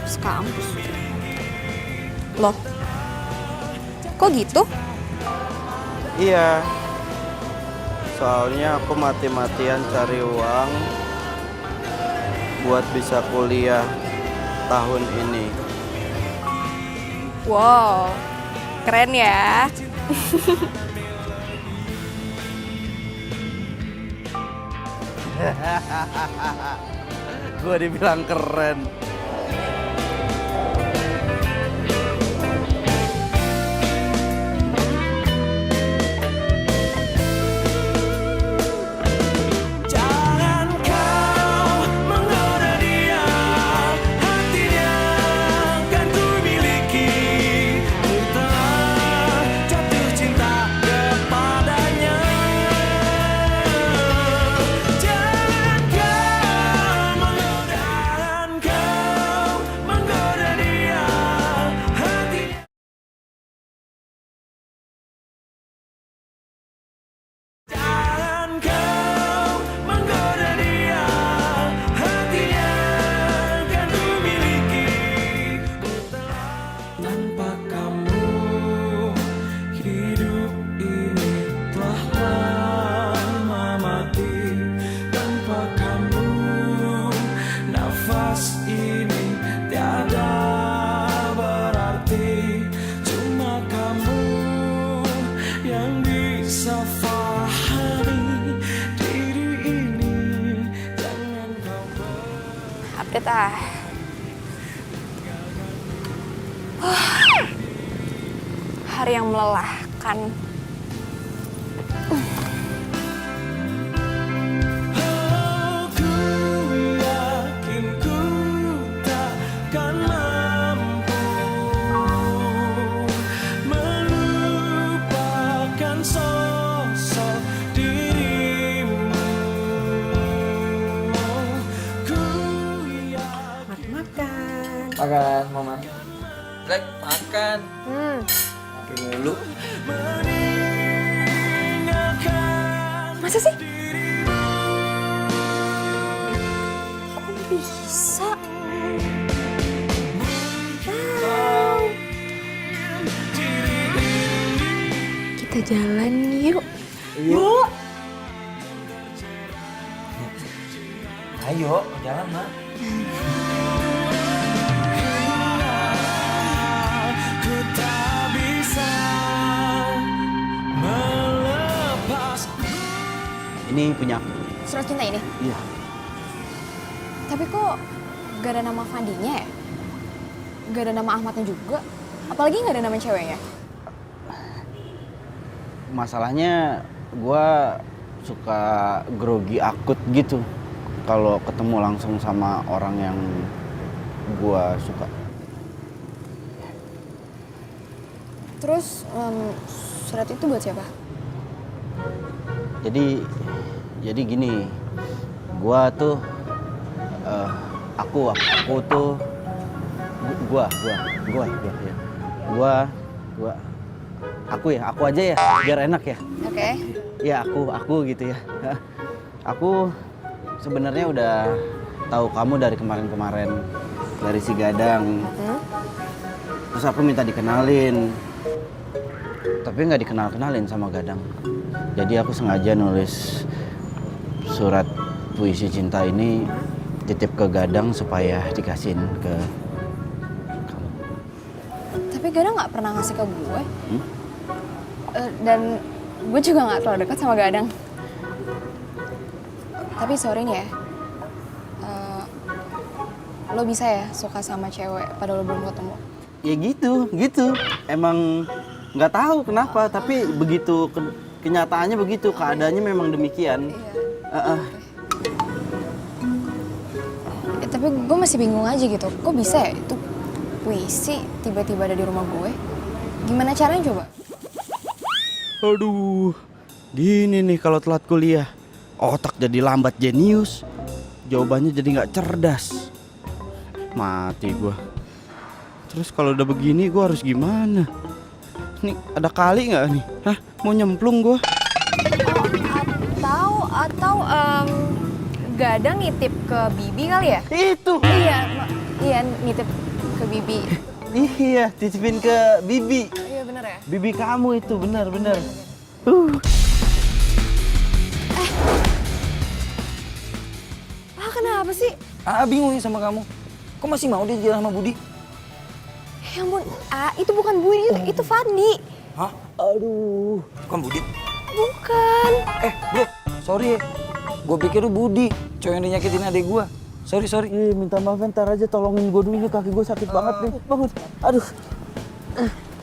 Sekampus. Loh, kok gitu? Iya. Soalnya aku mati-matian cari uang buat bisa kuliah tahun ini. Wow, keren ya. Gue dibilang keren. Jangan kau menggoda dia, hatinya kan ku miliki. Ku telah jatuh cinta kepadanya. Jangan kau menggoda dia, hatinya. Jangan kau menggoda dia, hatinya kan ku miliki. Tanpa kamu, hidup ini telah lama mati. Tanpa kamu, nafas ini tiada berarti. Cuma kamu yang bisa fahami diri ini. Jangan kau Update ah. Hari yang melelahkan. Ku yakin ku takkan mampu melupakan sosok dirimu. Ku yakin Makan. Makan, Mama. Lek, makan. Makan mulu. meninggalkan Masa sih? Kok bisa? Kita jalan yuk. Yuk. Ayo, jalan, Mak. ku tak bisa melepas. Ini punya aku. Surat cinta ini? Iya. Tapi kok gak ada nama Fandinya ya? Gak ada nama Ahmadnya juga? Apalagi gak ada nama ceweknya? Masalahnya gue suka grogi akut gitu kalau ketemu langsung sama orang yang gue suka. Terus surat itu buat siapa? Jadi gini, Gua tuh aku tuh gua ya. Aku aja ya, biar enak ya. Oke. Ya aku gitu ya. Aku sebenarnya udah tahu kamu dari kemarin-kemarin dari si Gadang. Terus aku minta dikenalin. Tapi nggak dikenal-kenalin sama Gadang. Jadi aku sengaja nulis surat puisi cinta ini titip ke Gadang supaya dikasihin ke kamu. Tapi Gadang nggak pernah ngasih ke gue. Dan gue juga nggak terlalu dekat sama Gadang. Tapi sorry nih ya, lo bisa ya suka sama cewek padahal lo belum ketemu? Ya gitu. Emang nggak tahu kenapa, tapi begitu kenyataannya begitu, keadaannya memang demikian. Iya. Tapi gue masih bingung aja gitu, kok bisa ya itu puisi tiba-tiba ada di rumah gue? Gimana caranya coba? Aduh, gini nih kalau telat kuliah, otak jadi lambat jenius, jawabannya jadi nggak cerdas. Mati gua. Terus kalau udah begini gua harus gimana? Nih ada kali nggak nih? Hah? Mau nyemplung gua? Atau Gadang nitip ke Bibi kali ya? Itu. Iya nitip ke Bibi. Iya, titipin ke Bibi. Iya bener ya? Bibi kamu itu benar. Kenapa sih? Bingung nih sama kamu. Kok masih mau dia jalan sama Budi? Ya ampun, itu bukan Budi, itu Fadli. Hah? Aduh, bukan Budi? Bukan. Bro, sorry ya. Gue pikir lu Budi, cowok yang dinyakitin adik gue. Sorry. Minta maaf, ntar aja tolongin gua dulu, kaki gua sakit banget nih. Bangun. Aduh.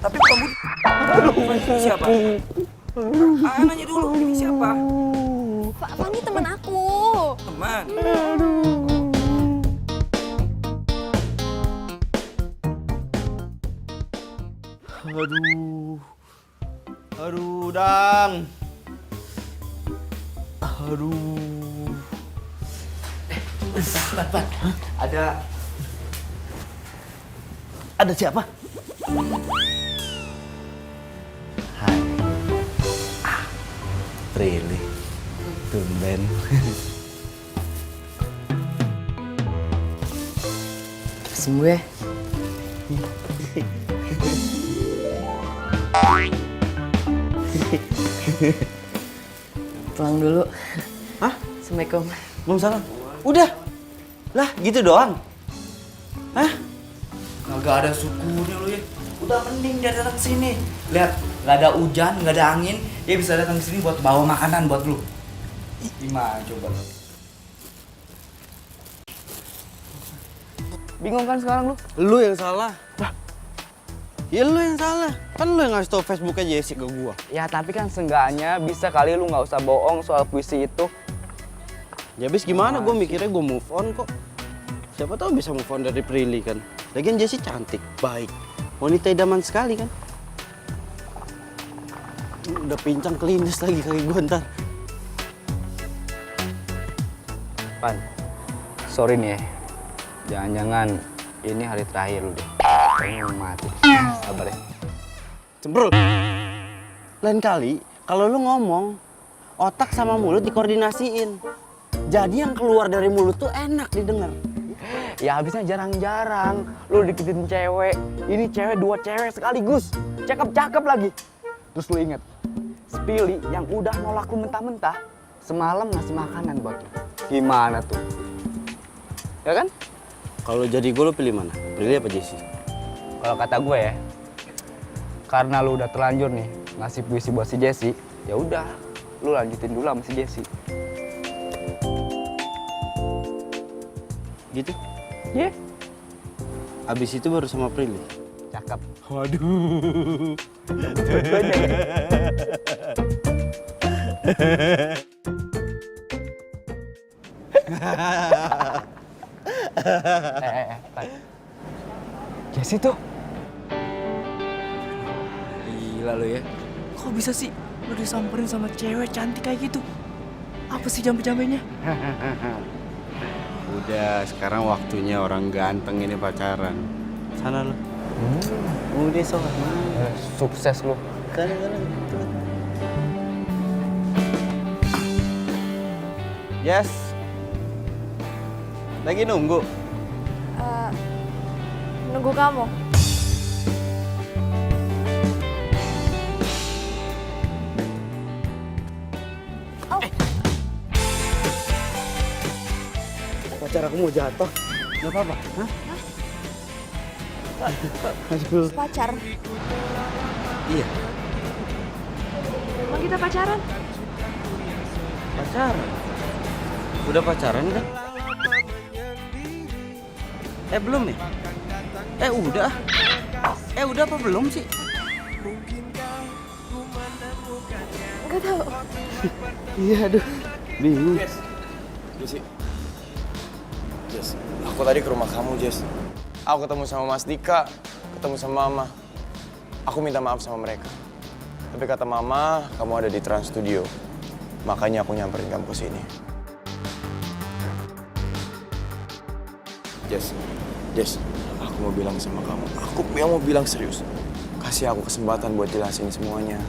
Tapi bukan Budi. Aduh, siapa? Nanya dulu, ini siapa? Fadli teman aku. Teman. Aduh, Dang. Aduh. Pan. Ada siapa? Hai. Prilly. Tumben. Pesen gue. Pulang dulu. Hah? Assalamualaikum. Waalaikumsalam. Udah. Lah, gitu doang. Hah? Kagak ada syukurnya lu ya. Udah mending dia datang sini. Lihat, nggak ada hujan, nggak ada angin, dia bisa datang sini buat bawa makanan buat lu. Gimana coba? Bingung kan sekarang lu? Lu yang salah. Lah. Ya lu yang salah. Kan lu yang ngasih tau Facebooknya Jesse ke gua. Ya tapi kan seenggaknya bisa kali lu nggak usah bohong soal puisi itu. Ya abis gimana, gue mikirnya gue move on kok. Siapa tahu bisa move on dari Prilly kan. Lagian Jessie cantik, baik, wanita idaman sekali kan. Udah pincang kelindes lagi kaki gue ntar. Pan, sorry nih ya. Jangan-jangan ini hari terakhir lu deh. Kayaknya mau mati. Sabar ya. Cembrul. Lain kali kalau lu ngomong, otak sama mulut dikoordinasiin. Jadi yang keluar dari mulut tuh enak didengar. Ya habisnya jarang-jarang lu deketin cewek. Ini cewek, 2 cewek sekaligus. Cakep-cakep lagi. Terus lu inget, Spilly yang udah nolak lu mentah-mentah semalam ngasih makanan buat lu. Gimana tuh? Ya kan? Kalau jadi gue, lu pilih mana? Prilly apa Jessie? Kalau kata gue ya, karena lu udah terlanjur nih ngasih puisi buat si Jessie, ya udah, lu lanjutin dulu sama si Jessie. Gitu? Iya. Abis itu baru sama Prilly. Cakep. Waduh. Jessie tuh. Gila lu ya. Kok bisa sih lu disamperin sama cewek cantik kayak gitu? Apa sih jampe-jampenya? Udah, sekarang waktunya orang ganteng ini pacaran. Sana lu. Udah sok. Sukses lu. Sana. Yes. Lagi nunggu. Nunggu kamu. Pacar aku mau jatuh. Gak apa-apa. Hah? Pacar. Iya. Emang kita pacaran? Pacaran. Udah pacaran kan? Belum ya? Udah. Udah apa belum sih? Nggak tahu. Iya, aduh. Bingung. Jesse. Jess, aku tadi ke rumah kamu, Jess. Aku ketemu sama Mas Dika, ketemu sama Mama. Aku minta maaf sama mereka. Tapi kata Mama, kamu ada di Trans Studio. Makanya aku nyamperin kamu ke sini. Jess, aku mau bilang sama kamu. Aku mau bilang serius. Kasih aku kesempatan buat jelasin semuanya.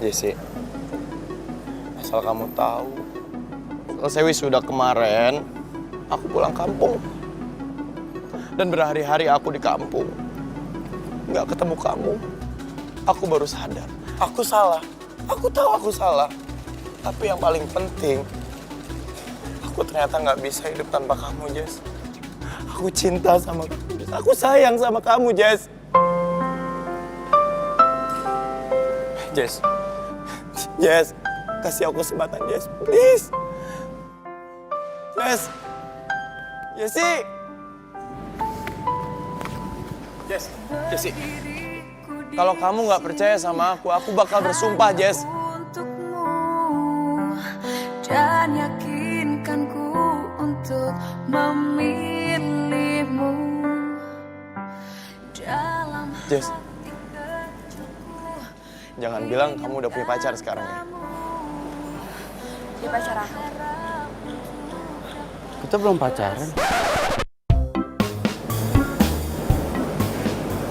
Jesse, asal kamu tahu, selesai wisuda kemarin, aku pulang kampung. Dan berhari-hari aku di kampung, nggak ketemu kamu. Aku baru sadar, aku salah. Aku tahu aku salah. Tapi yang paling penting, aku ternyata nggak bisa hidup tanpa kamu, Jess. Aku cinta sama kamu, Jess. Aku sayang sama kamu, Jess. Jess, kasih aku kesempatan, Jess. Please. Jessie. Jessie. Kalau kamu nggak percaya sama aku bakal bersumpah, Jess. Dan yakinkanku untuk memilihmu dalam Jess, jangan bilang kamu udah punya pacar sekarang ya. Dia pacar aku. Kita belum pacaran.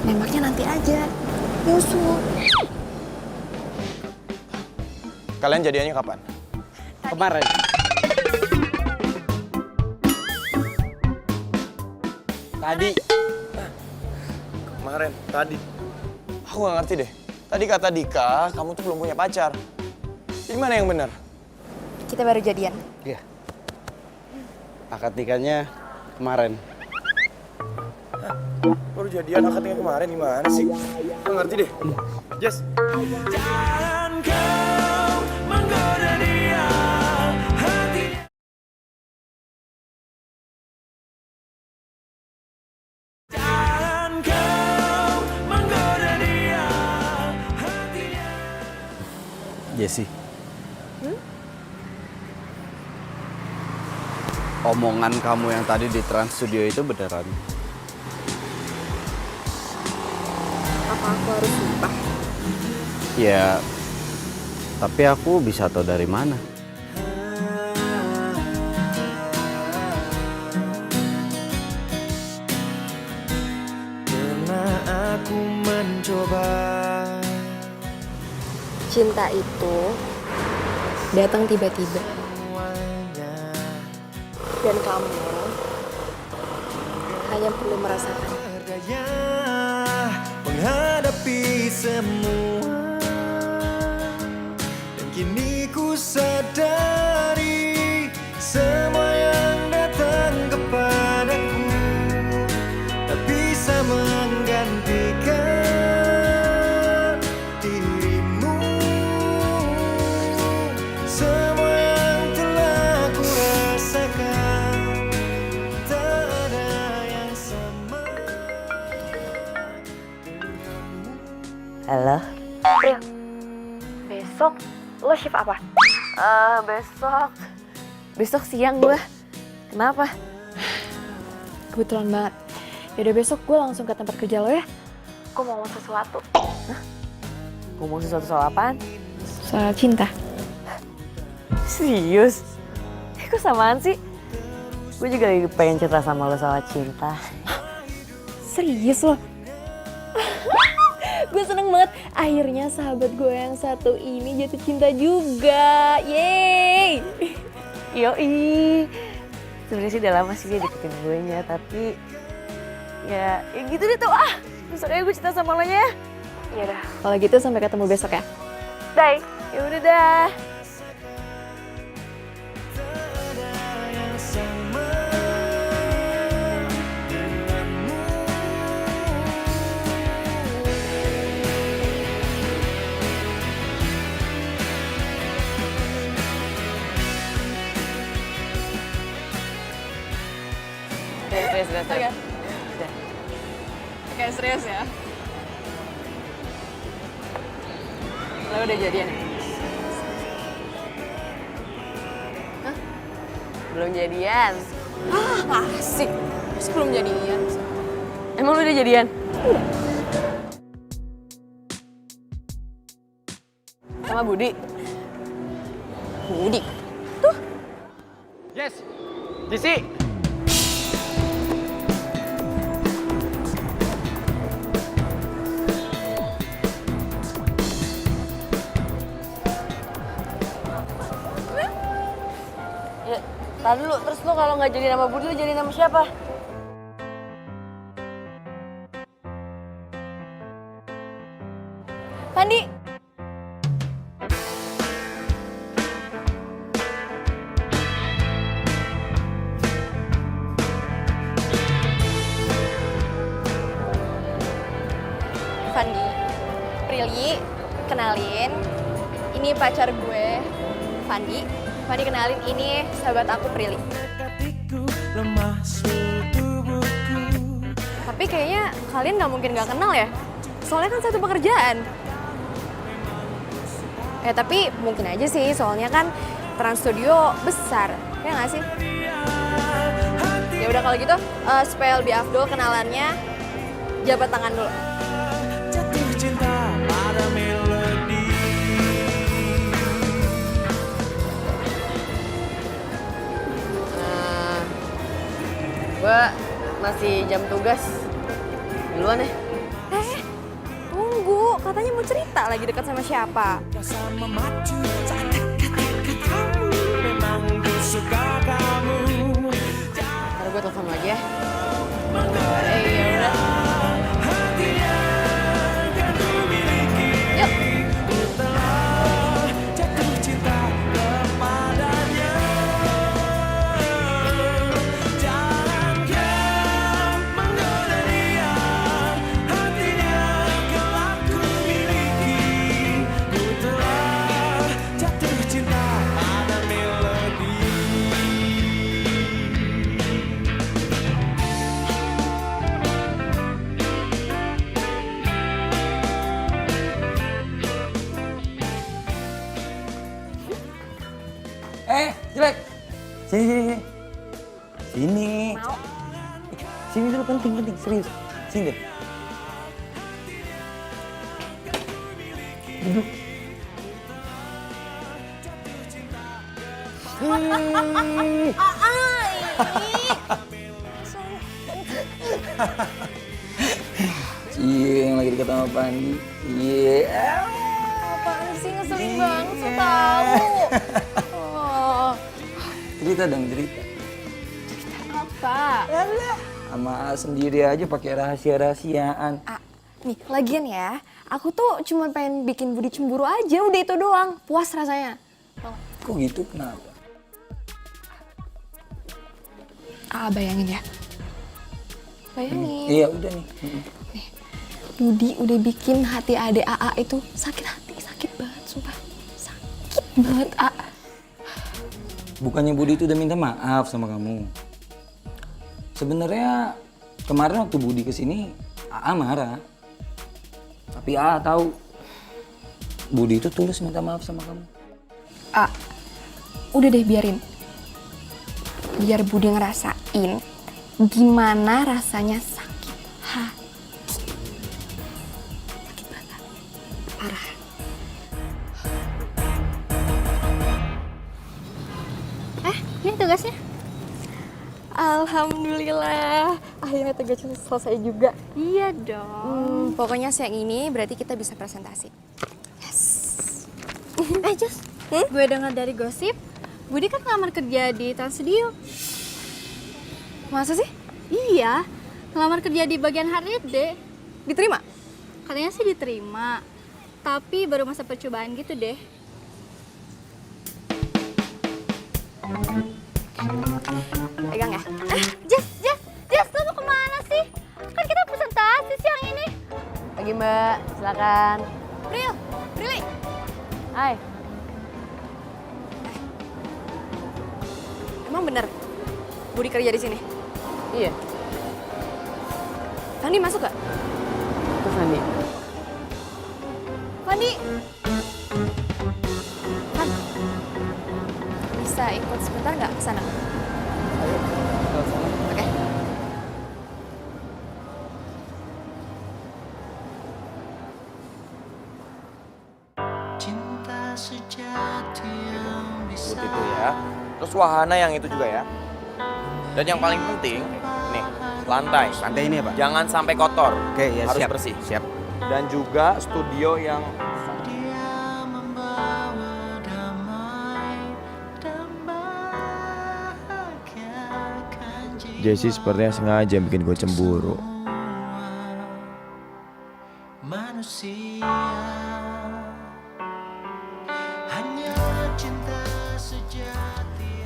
Nembaknya nanti aja. Nyusul. Kalian jadiannya kapan? Kemarin. Tadi. Aku nggak ngerti deh. Tadi kata Dika, kamu tuh belum punya pacar. Jadi mana yang benar? Kita baru jadian. Iya. Akad nikahnya kemarin. Baru jadian akad nikah kemarin, gimana sih? Nggak ngerti deh. Jess. Jangan kau menggoda dia, hatinya. Jangan kau menggoda dia, hatinya. Jessie. Omongan kamu yang tadi di Trans Studio itu beneran? Apa aku harus sumpah? Ya, tapi aku bisa tahu dari mana? Pernah aku mencoba. Cinta itu datang tiba-tiba. Dan kamu hanya perlu merasakan. Berdaya menghadapi semua. Dan kini ku sadari semua yang datang kepadaku tak bisa menggantikan dirimu. Semua yang telah ku rasakan tak ada yang sama denganmu. Halo? Besok Lo shift apa? Besok siang gue. Kenapa? Kebetulan banget. Yaudah besok gue langsung ke tempat kerja lo ya. Gue mau ngomong sesuatu. Ngomong sesuatu soal apaan? Soal cinta. Serius? Kok samaan sih? Gue juga lagi pengen cerita sama lo soal cinta. Serius lo? Gue seneng banget. Akhirnya sahabat gue yang satu ini jatuh cinta juga. Yeay! Yoi. Sebenarnya sih udah lama sih dia deketin gue nya, tapi ya gitu deh tuh ah. Besok aja gue cerita sama lo nya. Yaudah, kalau gitu sampai ketemu besok ya. Bye. Ya udah dah. Serius. Oke, serius ya. Lo udah jadian ya? Hah? Belum jadian. Asik. Masih belum jadian. Emang lu udah jadian? Udah. Sama Budi? Budi. Yes, Jesse. Ya, tar dulu. Terus lu kalau nggak jadi nama Budi, lu jadi nama siapa? Pandi. Pandi. Prilly, kenalin. Ini pacar gue, Pandi. Pandi kenalin, ini sahabat aku Prilly. Tapi kayaknya kalian nggak mungkin nggak kenal ya. Soalnya kan satu pekerjaan. Ya tapi mungkin aja sih, soalnya kan Trans Studio besar, ya nggak sih? Ya udah kalau gitu, supaya lebih afdol kenalannya, jabat tangan dulu. Jatuh cinta pada melodi. Gue masih jam tugas. Duluan ya. Tunggu, katanya mau cerita lagi dekat sama siapa? Rasa memacu saat dekat-dekat kamu. Memang ku suka kamu. Ntar gue telepon lagi ya. Menggoda hatinya kan ku miliki. Yuk. Telah jatuh cinta kepadanya. Jangan kau menggoda dia. Hatinya kelak ku miliki. Ku telah jatuh cinta pada melodi. Jelek. Sini. Sini. Mau? Sini dulu, penting, serius. Sini deh. Duduk. Cie, yang lagi dekat sama Pandi. Iya. Apaan sih, ngeselin banget, so tau. Oh, Cerita dong, cerita. apa? Sama A sendiri aja pakai rahasia-rahasiaan. Nih, lagian ya, aku tuh cuma pengen bikin Budi cemburu aja, udah itu doang. Puas rasanya. Kok gitu, kenapa? Bayangin ya. Bayangin. Iya, udah nih. Budi udah bikin hati adek AA itu sakit hati, sakit banget, sumpah. Sakit banget, A. Bukannya Budi itu udah minta maaf sama kamu. Sebenarnya kemarin waktu Budi kesini, AA marah. Tapi AA tahu Budi itu tulus minta maaf sama kamu. Udah deh biarin. Biar Budi ngerasain gimana rasanya sakit hati. Sakit banget. Parah. Ini tugasnya. Alhamdulillah, akhirnya tugasnya selesai juga. Iya dong. Pokoknya siang ini berarti kita bisa presentasi. Yes. Jess, gue dengar dari gosip, Budi kan ngelamar kerja di Trans Studio. Masa sih? Iya, ngelamar kerja di bagian HRD. Diterima? Katanya sih diterima, tapi baru masa percobaan gitu deh. Pegang ya. Jess, lo mau kemana sih? Kan kita presentasi siang ini. Pagi Mbak, silakan. Prilly. Hai. Emang bener Budi kerja di sini? Iya. Fandi masuk gak? Terus Fandi. Fandi. Bisa ikut sebentar nggak ke sana? Oke. Putih itu ya. Terus wahana yang itu juga ya. Dan yang paling penting, nih, lantai. Lantai ini ya, Pak? Jangan sampai kotor. Oke, ya, harus siap. bersih. Siap. Dan juga studio yang Jessie sepertinya sengaja bikin gue cemburu.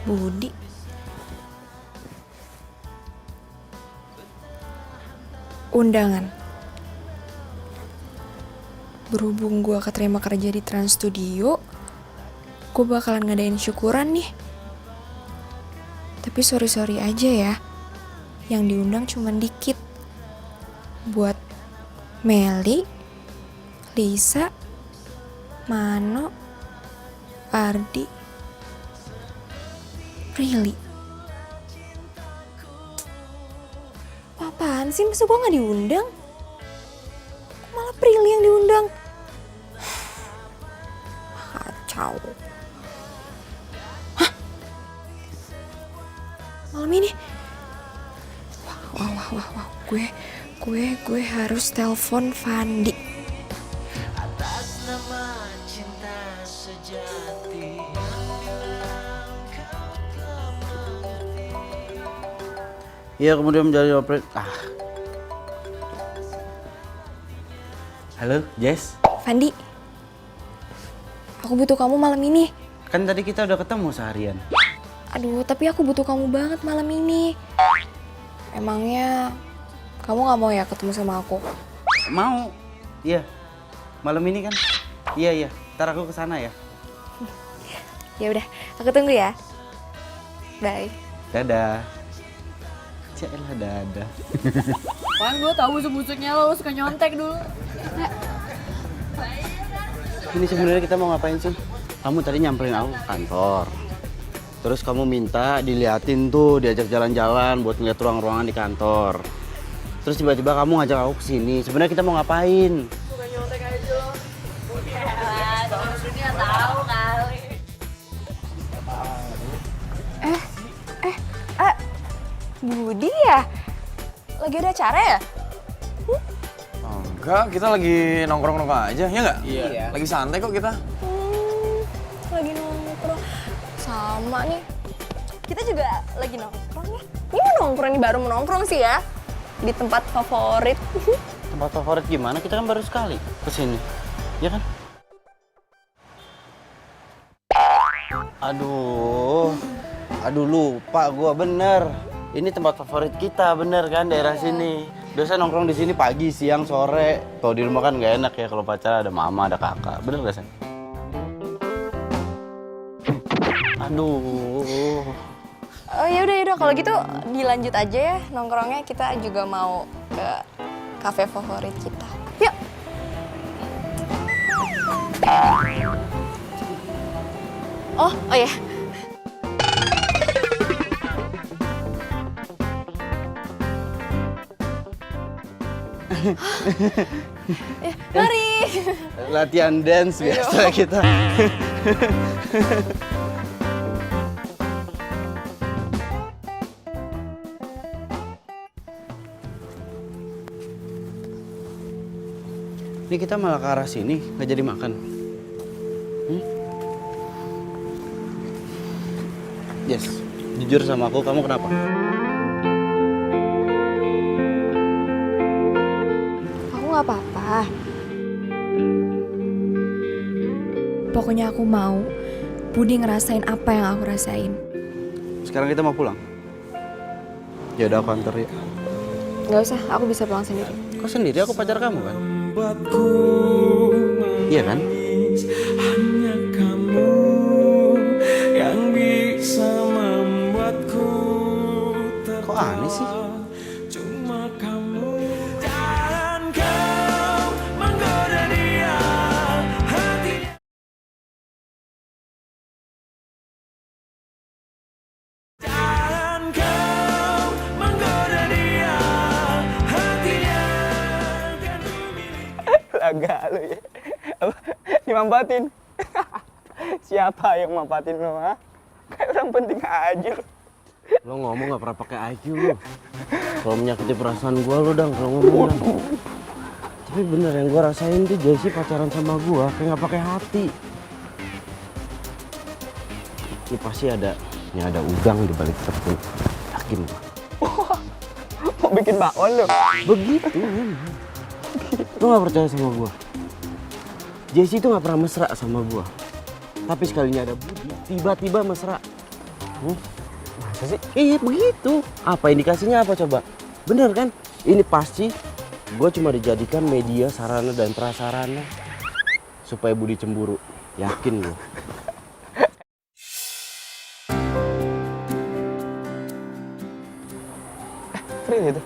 Budi. Undangan. Berhubung gue keterima kerja di Trans Studio, gue bakalan ngadain syukuran nih. Tapi sorry aja ya, yang diundang cuma dikit. Buat Meli, Lisa, Mano, Ardi, Prilly. Apaan sih, masa gue gak diundang? Kok malah Prilly yang diundang? Kacau. Hah? Malam ini? Wah. Gue harus telepon Fandi. Atas nama cinta sejati. Iya, kemudian menjadi operate. Halo, Jess. Fandi, aku butuh kamu malam ini. Kan tadi kita udah ketemu seharian. Aduh, tapi aku butuh kamu banget malam ini. Emangnya kamu gak mau ya ketemu sama aku? Mau? Iya. Malam ini kan? Iya. Ntar aku kesana ya. Ya udah, aku tunggu ya. Bye. Dadah. Cielah dadah. Kan gue tahu musik-musiknya lo suka nyontek dulu. Ini sebenarnya kita mau ngapain sih? Kamu tadi nyamperin aku ke kantor. Terus kamu minta diliatin tuh, diajak jalan-jalan buat ngeliat ruang-ruangan di kantor. Terus tiba-tiba kamu ngajak aku ke sini. Sebenarnya kita mau ngapain? Suka nyontek aja lo. Yalah, orang dunia tahu kali. Budi ya? Lagi ada acara ya? Enggak, kita lagi nongkrong-nongkrong aja, ya nggak? Iya. Lagi santai kok kita. Lagi nongkrong. Sama nih. Kita juga lagi nongkrong ya. Ini mau nongkrong nih, baru mau nongkrong sih ya. Di tempat favorit. Tempat favorit gimana? Kita kan baru sekali kesini. Ya kan? Aduh lupa gua bener. Ini tempat favorit kita bener kan, daerah sini. Biasa nongkrong di sini pagi, siang, sore. Kalau di rumah kan nggak enak ya kalau pacar ada mama, ada kakak. Bener gak Sen? Aduh. Oh yaudah kalau gitu dilanjut aja ya nongkrongnya. Kita juga mau ke kafe favorit kita. Yuk. Oh ya. Ya, mari. Latihan dance biasa kita. Ini kita malah ke arah sini, nggak jadi makan. Yes, jujur sama aku, kamu kenapa? Aku nggak apa-apa. Pokoknya aku mau Budi ngerasain apa yang aku rasain. Sekarang kita mau pulang. Ya udah aku antar ya. Nggak usah, aku bisa pulang sendiri. Kok sendiri? Aku pacar kamu kan? Iya kan? Hanya kamu yang bisa membuatku Kok aneh sih? cuma kamu dan kau menggoda dia hatinya. Dan kau menggoda dia hatinya kan ku miliki. Laga lu ya. Apa? Dimanfaatin. Siapa yang manfaatin lu, ha? Kayak orang penting aja lu. Lo ngomong gak pernah pakai IQ lo. Kalau menyakiti perasaan gue lo dang, kalau ngomong dang. Tapi bener yang gue rasain tuh Jessie pacaran sama gue kayak gak pakai hati. Ini pasti ada udang di balik tepung. Yakin gue. Mau bikin bakwan lu. Begitu memang. Lo gak percaya sama gue? Jessie tuh gak pernah mesra sama gue. Tapi sekalinya ada Budi, tiba-tiba mesra. Masa sih? Iya begitu. Apa indikasinya apa coba? Bener kan? Ini pasti gue cuma dijadikan media sarana dan prasarana supaya Budi cemburu. Yakin gue. Prilly tuh.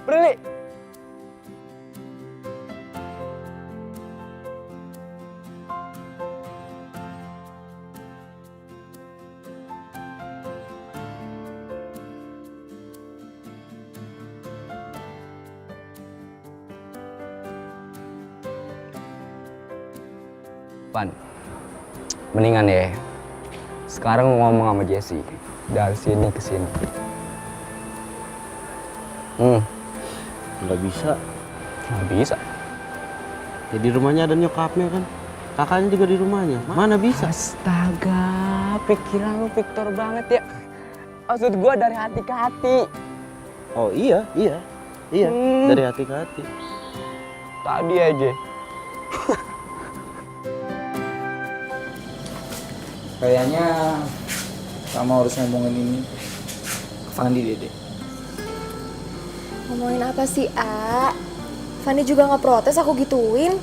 Prilly. Pan, mendingan ya. Sekarang ngomong sama Jessie dari sini ke sini. Nggak bisa. Nggak bisa. Ya di rumahnya ada nyokapnya kan. Kakaknya juga di rumahnya. Mana bisa? Astaga, pikiran lu Victor banget ya. Maksud gua dari hati ke hati. Oh iya. Dari hati ke hati. Tadi aja. Kayaknya kamu harus ngomongin ini ke Fandi, Dede. Ngomongin apa sih, A? Fandi juga nggak protes aku gituin.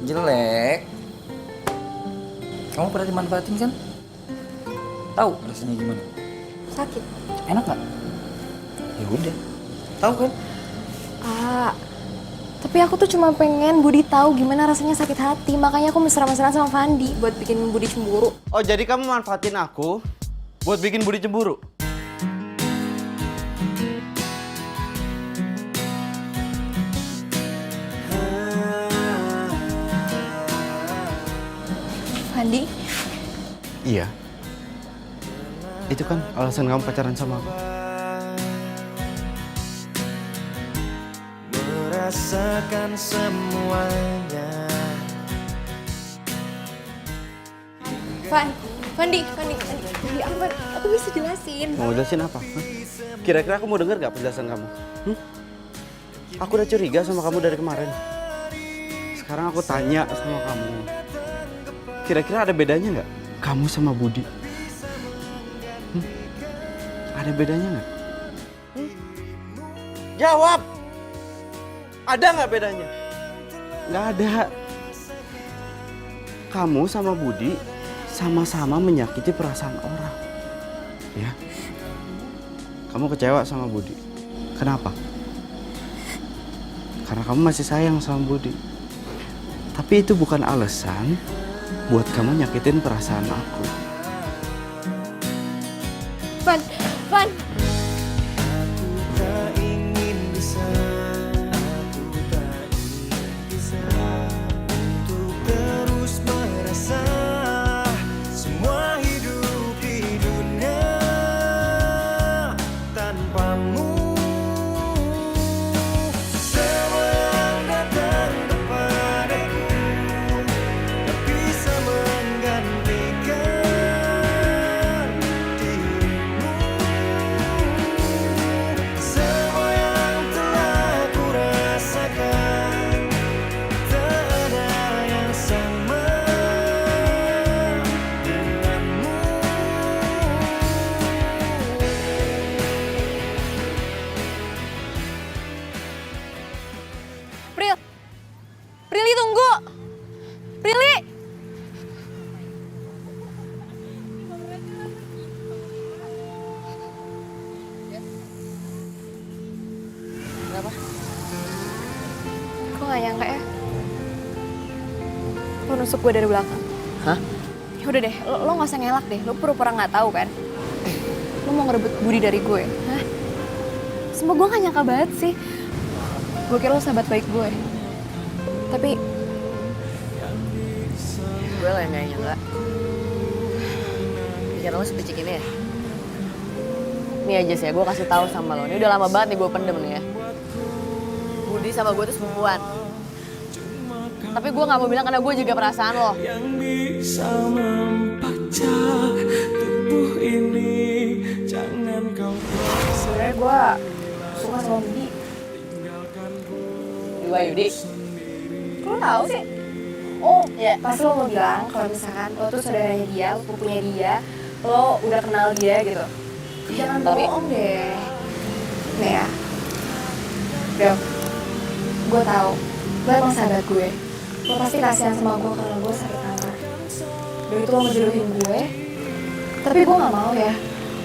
Jelek. Kamu pernah dimanfaatin kan? Tahu rasanya gimana? Sakit. Enak nggak? Ya udah. Tahu kan? A, tapi aku tuh cuma pengen Budi tahu gimana rasanya sakit hati. Makanya aku mesra-mesraan sama Fandi buat bikin Budi cemburu. Oh jadi kamu manfaatin aku buat bikin Budi cemburu? Fandi? Iya. Itu kan alasan kamu pacaran sama aku. Merasakan semuanya. Fandi, apa? Aku bisa jelasin. Mau jelasin apa? Hah? Kira-kira aku mau denger gak penjelasan kamu? Aku udah curiga sama kamu dari kemarin. Sekarang aku tanya sama kamu. Kira-kira ada bedanya nggak kamu sama Budi? Ada bedanya nggak? Jawab! Ada nggak bedanya? Nggak ada. Kamu sama Budi sama-sama menyakiti perasaan orang. Ya. Kamu kecewa sama Budi. Kenapa? Karena kamu masih sayang sama Budi. Tapi itu bukan alasan buat kamu nyakitin perasaan aku. Van, Van. Tak ingin bisa, aku tak ingin bisa untuk terus merasa semua hidup di dunia tanpamu. Semua yang datang kepadaku tak bisa menggantikan dirimu. Semua yang telah ku rasakan tak ada yang sama denganmu. Prilly tunggu. Prilly. Kenapa? Gue gak nyangka ya. Lo nusuk gue dari belakang. Hah? Udah deh, lo gak usah ngelak deh. Lo pura-pura gak tahu kan. Lo mau ngerebut Budi dari gue. Hah? Sumpah gue gak nyangka banget sih. Gue kira lo sahabat baik gue. Tapi Gue lah yang gak nyangka. Pikiran lo sepicik ini ya? Nih aja sih ya, gue kasih tahu sama lo. Ini udah lama banget nih gue pendem nih ya. Budi sama gue tuh sepupuan. Tapi gue gak mau bilang karena gue juga perasaan lo. Yang bisa membaca tubuh ini, jangan kau sebenarnya gue suka sama Budi. Di Wayudi. Kok lo tau sih? Oh, ya pasti lo mau bilang kalau misalkan lo tuh saudaranya dia, lo pupunya dia, lo udah kenal dia gitu. Jangan bohong deh. Nih ya, Bel, gue tahu lo emang sahabat gue. Lo pasti kasihan sama gue karena gue sakit kanker. Dari itu lo ngejodohin gue, tapi gue gak mau ya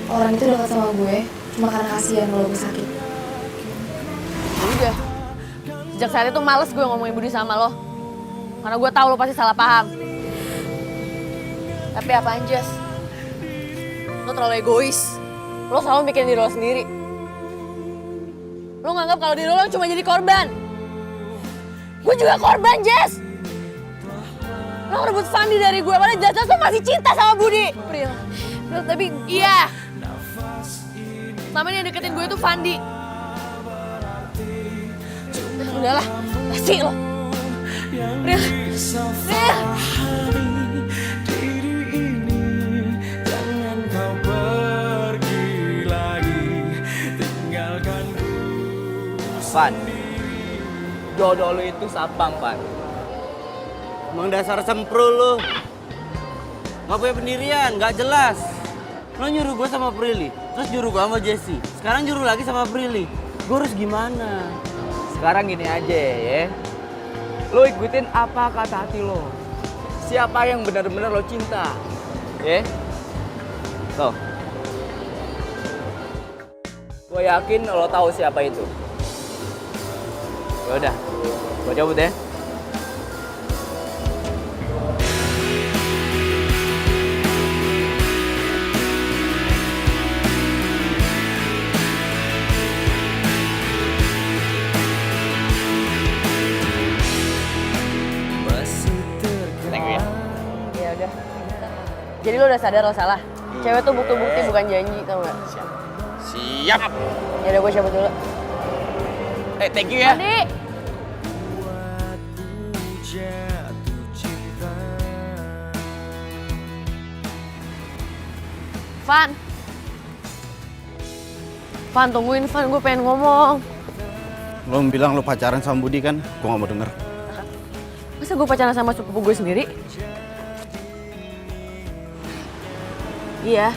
orang itu dekat sama gue cuma karena kasihan lo gue sakit. Ya udah. Sejak saat itu males gue ngomongin Budi sama lo. Karena gue tahu lo pasti salah paham. Tapi apaan, Jess? Lo terlalu egois. Lo selalu mikirin diri lo sendiri. Lo nganggap kalau diri lo cuma jadi korban. Gue juga korban, Jess. Lo ngerebut Fandi dari gue, padahal jelas-jelas lo masih cinta sama Budi. Pril, tapi Iya. Selama ini yang deketin gue itu Fandi. Udahlah, kasih lo. Pril, Pril. diri ini, jangan kau pergi lagi, tinggalkanku. Van, jodoh lu itu sapang, Van. Emang dasar sempro lu. Gak punya pendirian, gak jelas. Lo nyuruh gue sama Prilly, terus nyuruh gue sama Jessie. Sekarang nyuruh lagi sama Prilly. Gue harus gimana? Sekarang gini aja ya. Lo ikutin apa kata hati lo. Siapa yang benar-benar lo cinta. Ya. Tuh. Gue yakin lo tahu siapa itu. Ya udah, gue cabut ya. Ya udah. Jadi lo udah sadar lo salah. Cewek tuh bukti-bukti bukan janji, tau gak? Siap. Ya udah gue cabut dulu. Thank you ya. Adi. Van. Van, tungguin Van, gue pengen ngomong. Lo bilang lo pacaran sama Budi kan? Gue gak mau denger. Masa gue pacaran sama sepupu gue sendiri? Iya.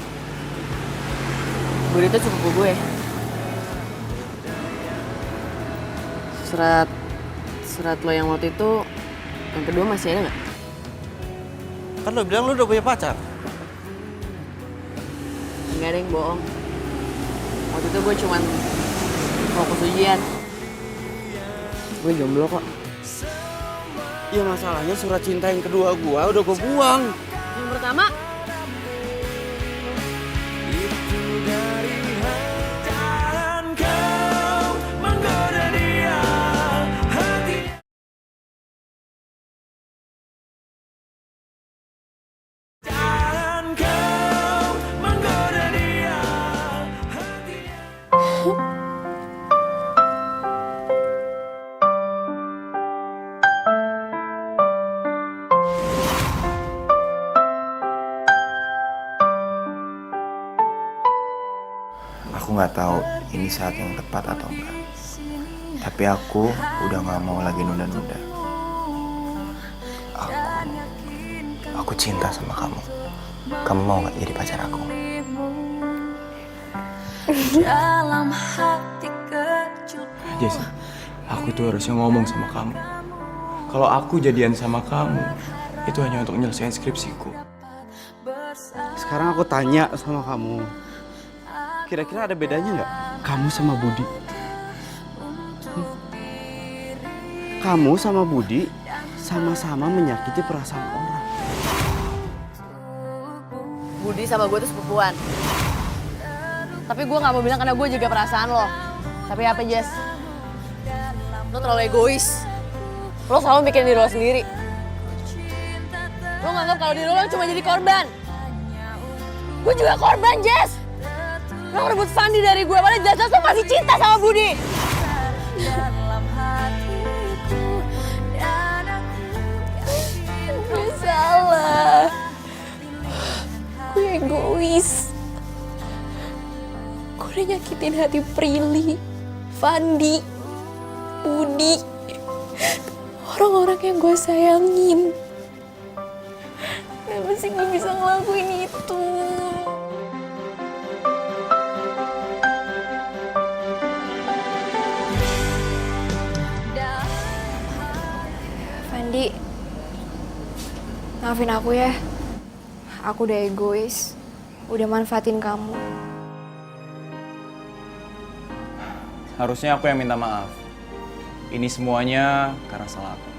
Budi itu sepupu gue. Surat lo yang waktu itu, yang kedua masih ada nggak? Kan lo bilang lo udah punya pacar. Nggak ada yang bohong. Waktu itu gue cuman fokus ujian. Gue jomblo kok. Ya masalahnya surat cinta yang kedua gua udah gua buang. Yang pertama, Itu dari jangan kau menggoda dia hati. Jangan kau menggoda dia hatinya. Aku nggak tahu ini saat yang tepat atau enggak. Tapi aku udah nggak mau lagi nunda-nunda. Aku cinta sama kamu. Kamu mau nggak jadi pacar aku? Dalam hati kecil Jesse, aku tuh harusnya ngomong sama kamu. Kalau aku jadian sama kamu, itu hanya untuk nyelesain skripsiku. Sekarang aku tanya sama kamu. Kira-kira ada bedanya nggak kamu sama Budi? Kamu sama Budi sama-sama menyakiti perasaan orang. Budi sama gue tuh sepupuan. Tapi gue gak mau bilang karena gue jaga perasaan lo. Tapi apa, Jess? Lo terlalu egois. Lo selalu mikirin diri lo sendiri. Lo nganggap kalau diri lo cuma jadi korban. Gue juga korban, Jess. Lo ngerebut Fandi dari gue, padahal jelas-jelas lo masih cinta sama Budi. Gue salah. Gue egois. Gue udah nyakitin hati Prilly, Fandi, Budi. Orang-orang yang gue sayangin. Kenapa sih gue bisa ngelakuin itu? Fandi, maafin aku ya. Aku udah egois, udah manfaatin kamu. Harusnya aku yang minta maaf. Ini semuanya karena salah aku.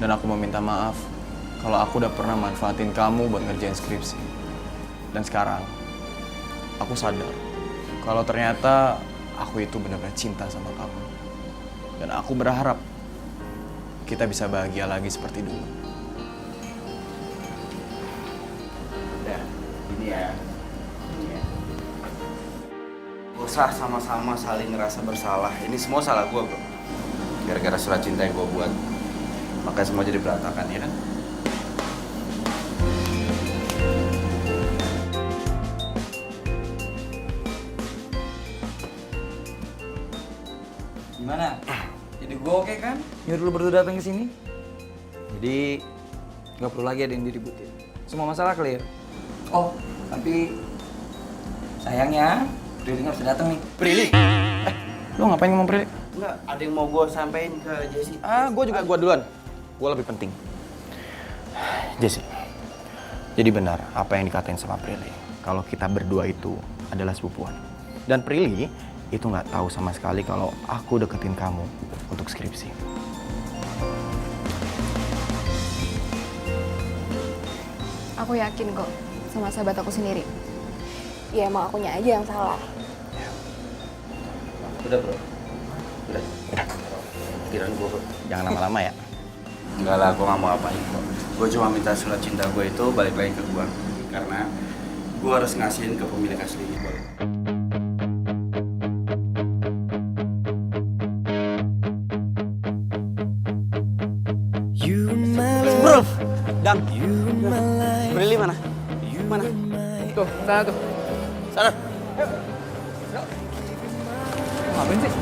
Dan aku mau minta maaf kalau aku udah pernah manfaatin kamu buat ngerjain skripsi. Dan sekarang, aku sadar kalau ternyata aku itu benar-benar cinta sama kamu. Dan aku berharap kita bisa bahagia lagi seperti dulu. Udah, ini ya. Gak usah sama-sama saling ngerasa bersalah. Ini semua salah gue, bro. Gara-gara surat cinta yang gue buat. Makanya semua jadi berantakan, ya kan? Gimana? Jadi gue oke kan? Nyuruh lu berdua datang ke sini. Jadi nggak perlu lagi ada yang diributin. Semua masalah clear. Oh, tapi sayangnya Prilly nggak bisa datang nih. Prilly? Lo ngapain ngomong Prilly? Enggak, ada yang mau gue sampein ke Jessie. Gue duluan. Gue lebih penting. Jesse, jadi benar apa yang dikatain sama Prilly. Kalau kita berdua itu adalah sepupuan. Dan Prilly itu nggak tahu sama sekali kalau aku deketin kamu untuk skripsi. Aku yakin kok sama sahabat aku sendiri. Ya emang akunya aja yang salah. Udah, bro. Udah. Pikiran gue, bro. Jangan lama-lama ya. Enggak lah, gue gak mau apain kok. Gue cuma minta surat cinta gue itu balik lagi ke gue. Karena gue harus ngasihin ke pemilik aslinya, boy. Bro, Dang. Prilly mana? Mana? Tuh, sana tuh. Sana. Ngapain sih?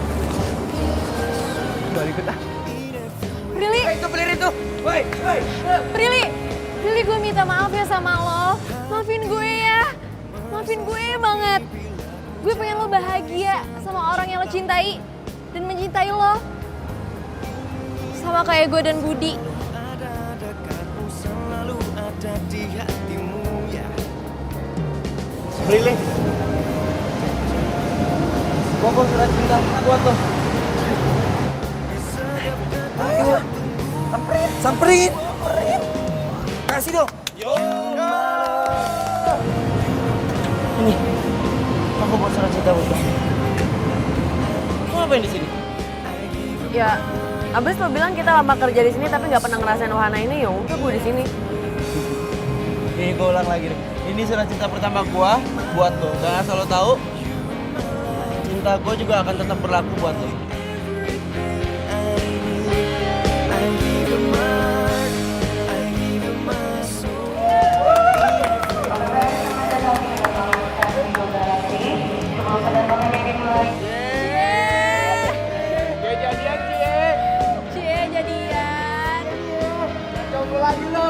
Udah ikut ah. Prilly! Itu Prilly itu. Woi. Prilly! Prilly, gue minta maaf ya sama lo. Maafin gue ya. Maafin gue banget. Gue pengen lo bahagia sama orang yang lo cintai. Dan mencintai lo. Sama kayak gue dan Budi. Prilly. Bawa surat cinta gue tuh. Ayo. Samperin. Samperin. Kasih dong. Ini. Aku buat surat cinta buat kamu. Kamu ngapain di sini? Ya, abis lo bilang kita lama kerja di sini tapi nggak pernah ngerasain wahana ini, ya udah gue di sini. Ini gue ulang lagi nih. Ini surat cinta pertama gua buat lo. Dan asal lo tahu, cinta gua juga akan tetap berlaku buat lo. Cie jadian. Coba lagi lo.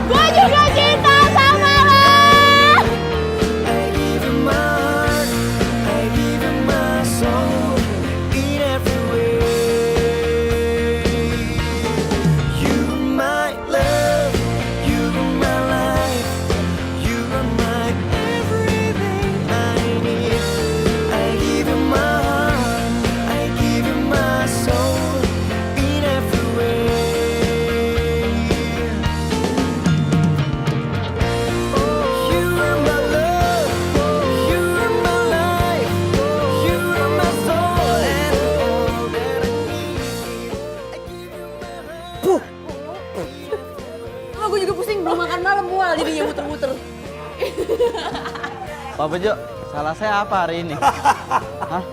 Gue juga cinta sama lo. Oh, gue juga pusing belum makan malam mual jadinya muter-muter. Pak Bejo, salah saya apa hari ini? Hah?